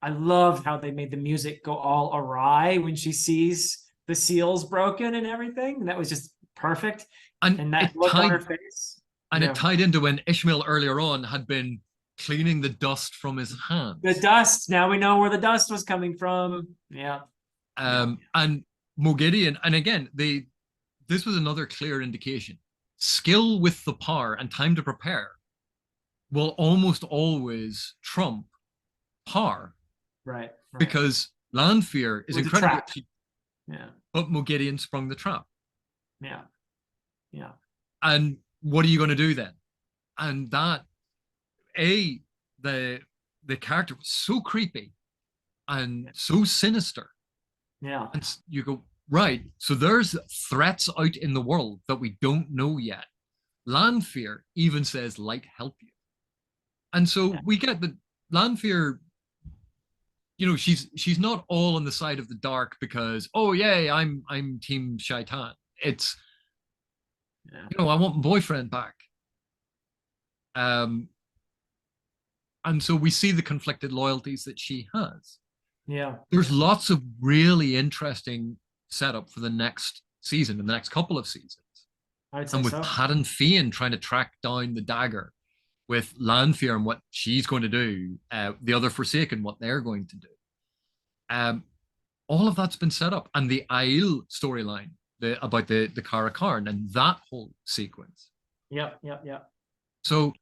I love how they made the music go all awry when she sees the seals broken and everything. That was just perfect. And that look on her face. And it tied into when Ishmael earlier on had been cleaning the dust from his hands. The dust. Now we know where the dust was coming from. Yeah. And Moghedien, and again, this was another clear indication. Skill with the power and time to prepare will almost always trump power. Right. Because Lanfear is incredible. Yeah. But Moghedien sprung the trap. Yeah. Yeah. And what are you going to do then? And that, the character was so creepy and so sinister. Yeah. And you go, right, so there's threats out in the world that we don't know yet. Lanfear even says, light help you. And so we get the Lanfear, she's not all on the side of the dark because, oh yay, I'm team Shaitan. It's, I want my boyfriend back. And so we see the conflicted loyalties that she has. Yeah. There's lots of really interesting setup for the next season and the next couple of seasons. And with Padden Fian trying to track down the dagger, with Lanfear and what she's going to do, the other Forsaken, what they're going to do. All of that's been set up. And the Aiel storyline about the Kara Karn and that whole sequence. Yep. So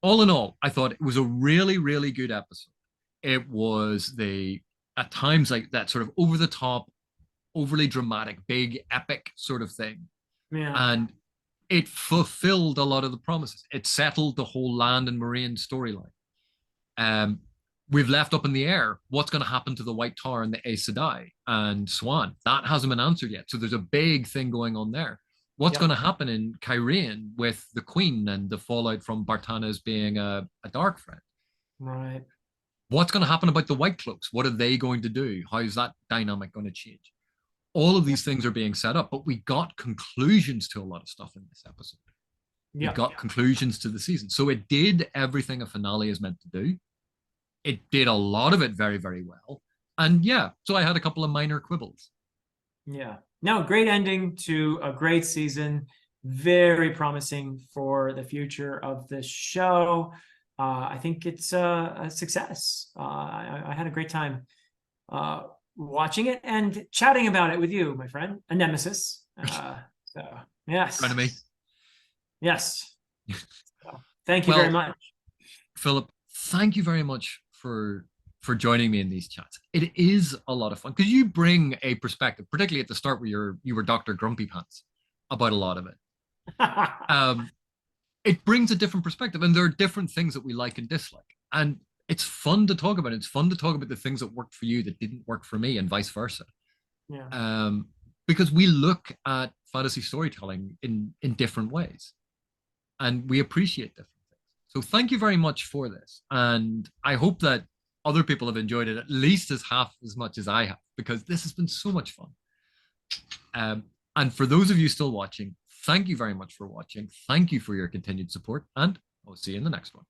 all in all, I thought it was a really, really good episode. It was at times like that sort of over the top, overly dramatic, big, epic sort of thing. Yeah. And it fulfilled a lot of the promises. It settled the whole Lan and Moiraine storyline. We've left up in the air what's going to happen to the White Tower and the Aes Sedai and Swan. That hasn't been answered yet. So there's a big thing going on there. What's going to happen in Cairhien with the Queen and the fallout from Bartana's being a dark friend? Right. What's going to happen about the White Cloaks? What are they going to do? How is that dynamic going to change? All of these things are being set up, but we got conclusions to a lot of stuff in this episode. We got conclusions to the season. So it did everything a finale is meant to do. It did a lot of it very, very well. And so I had a couple of minor quibbles. Yeah. No, great ending to a great season. Very promising for the future of the show. I think it's a success. I had a great time watching it and chatting about it with you, my friend, a nemesis. So yes. Friend of me. Yes. So, thank you very much, Philip. Thank you very much for joining me in these chats. It is a lot of fun because you bring a perspective, particularly at the start where you were Dr. Grumpy Pants about a lot of it. It brings a different perspective, and there are different things that we like and dislike. And it's fun to talk about. It's fun to talk about the things that worked for you that didn't work for me, and vice versa. Yeah. Because we look at fantasy storytelling in different ways, and we appreciate different things. So thank you very much for this, and I hope that other people have enjoyed it at least half as much as I have, because this has been so much fun. And for those of you still watching, thank you very much for watching. Thank you for your continued support, and I'll see you in the next one.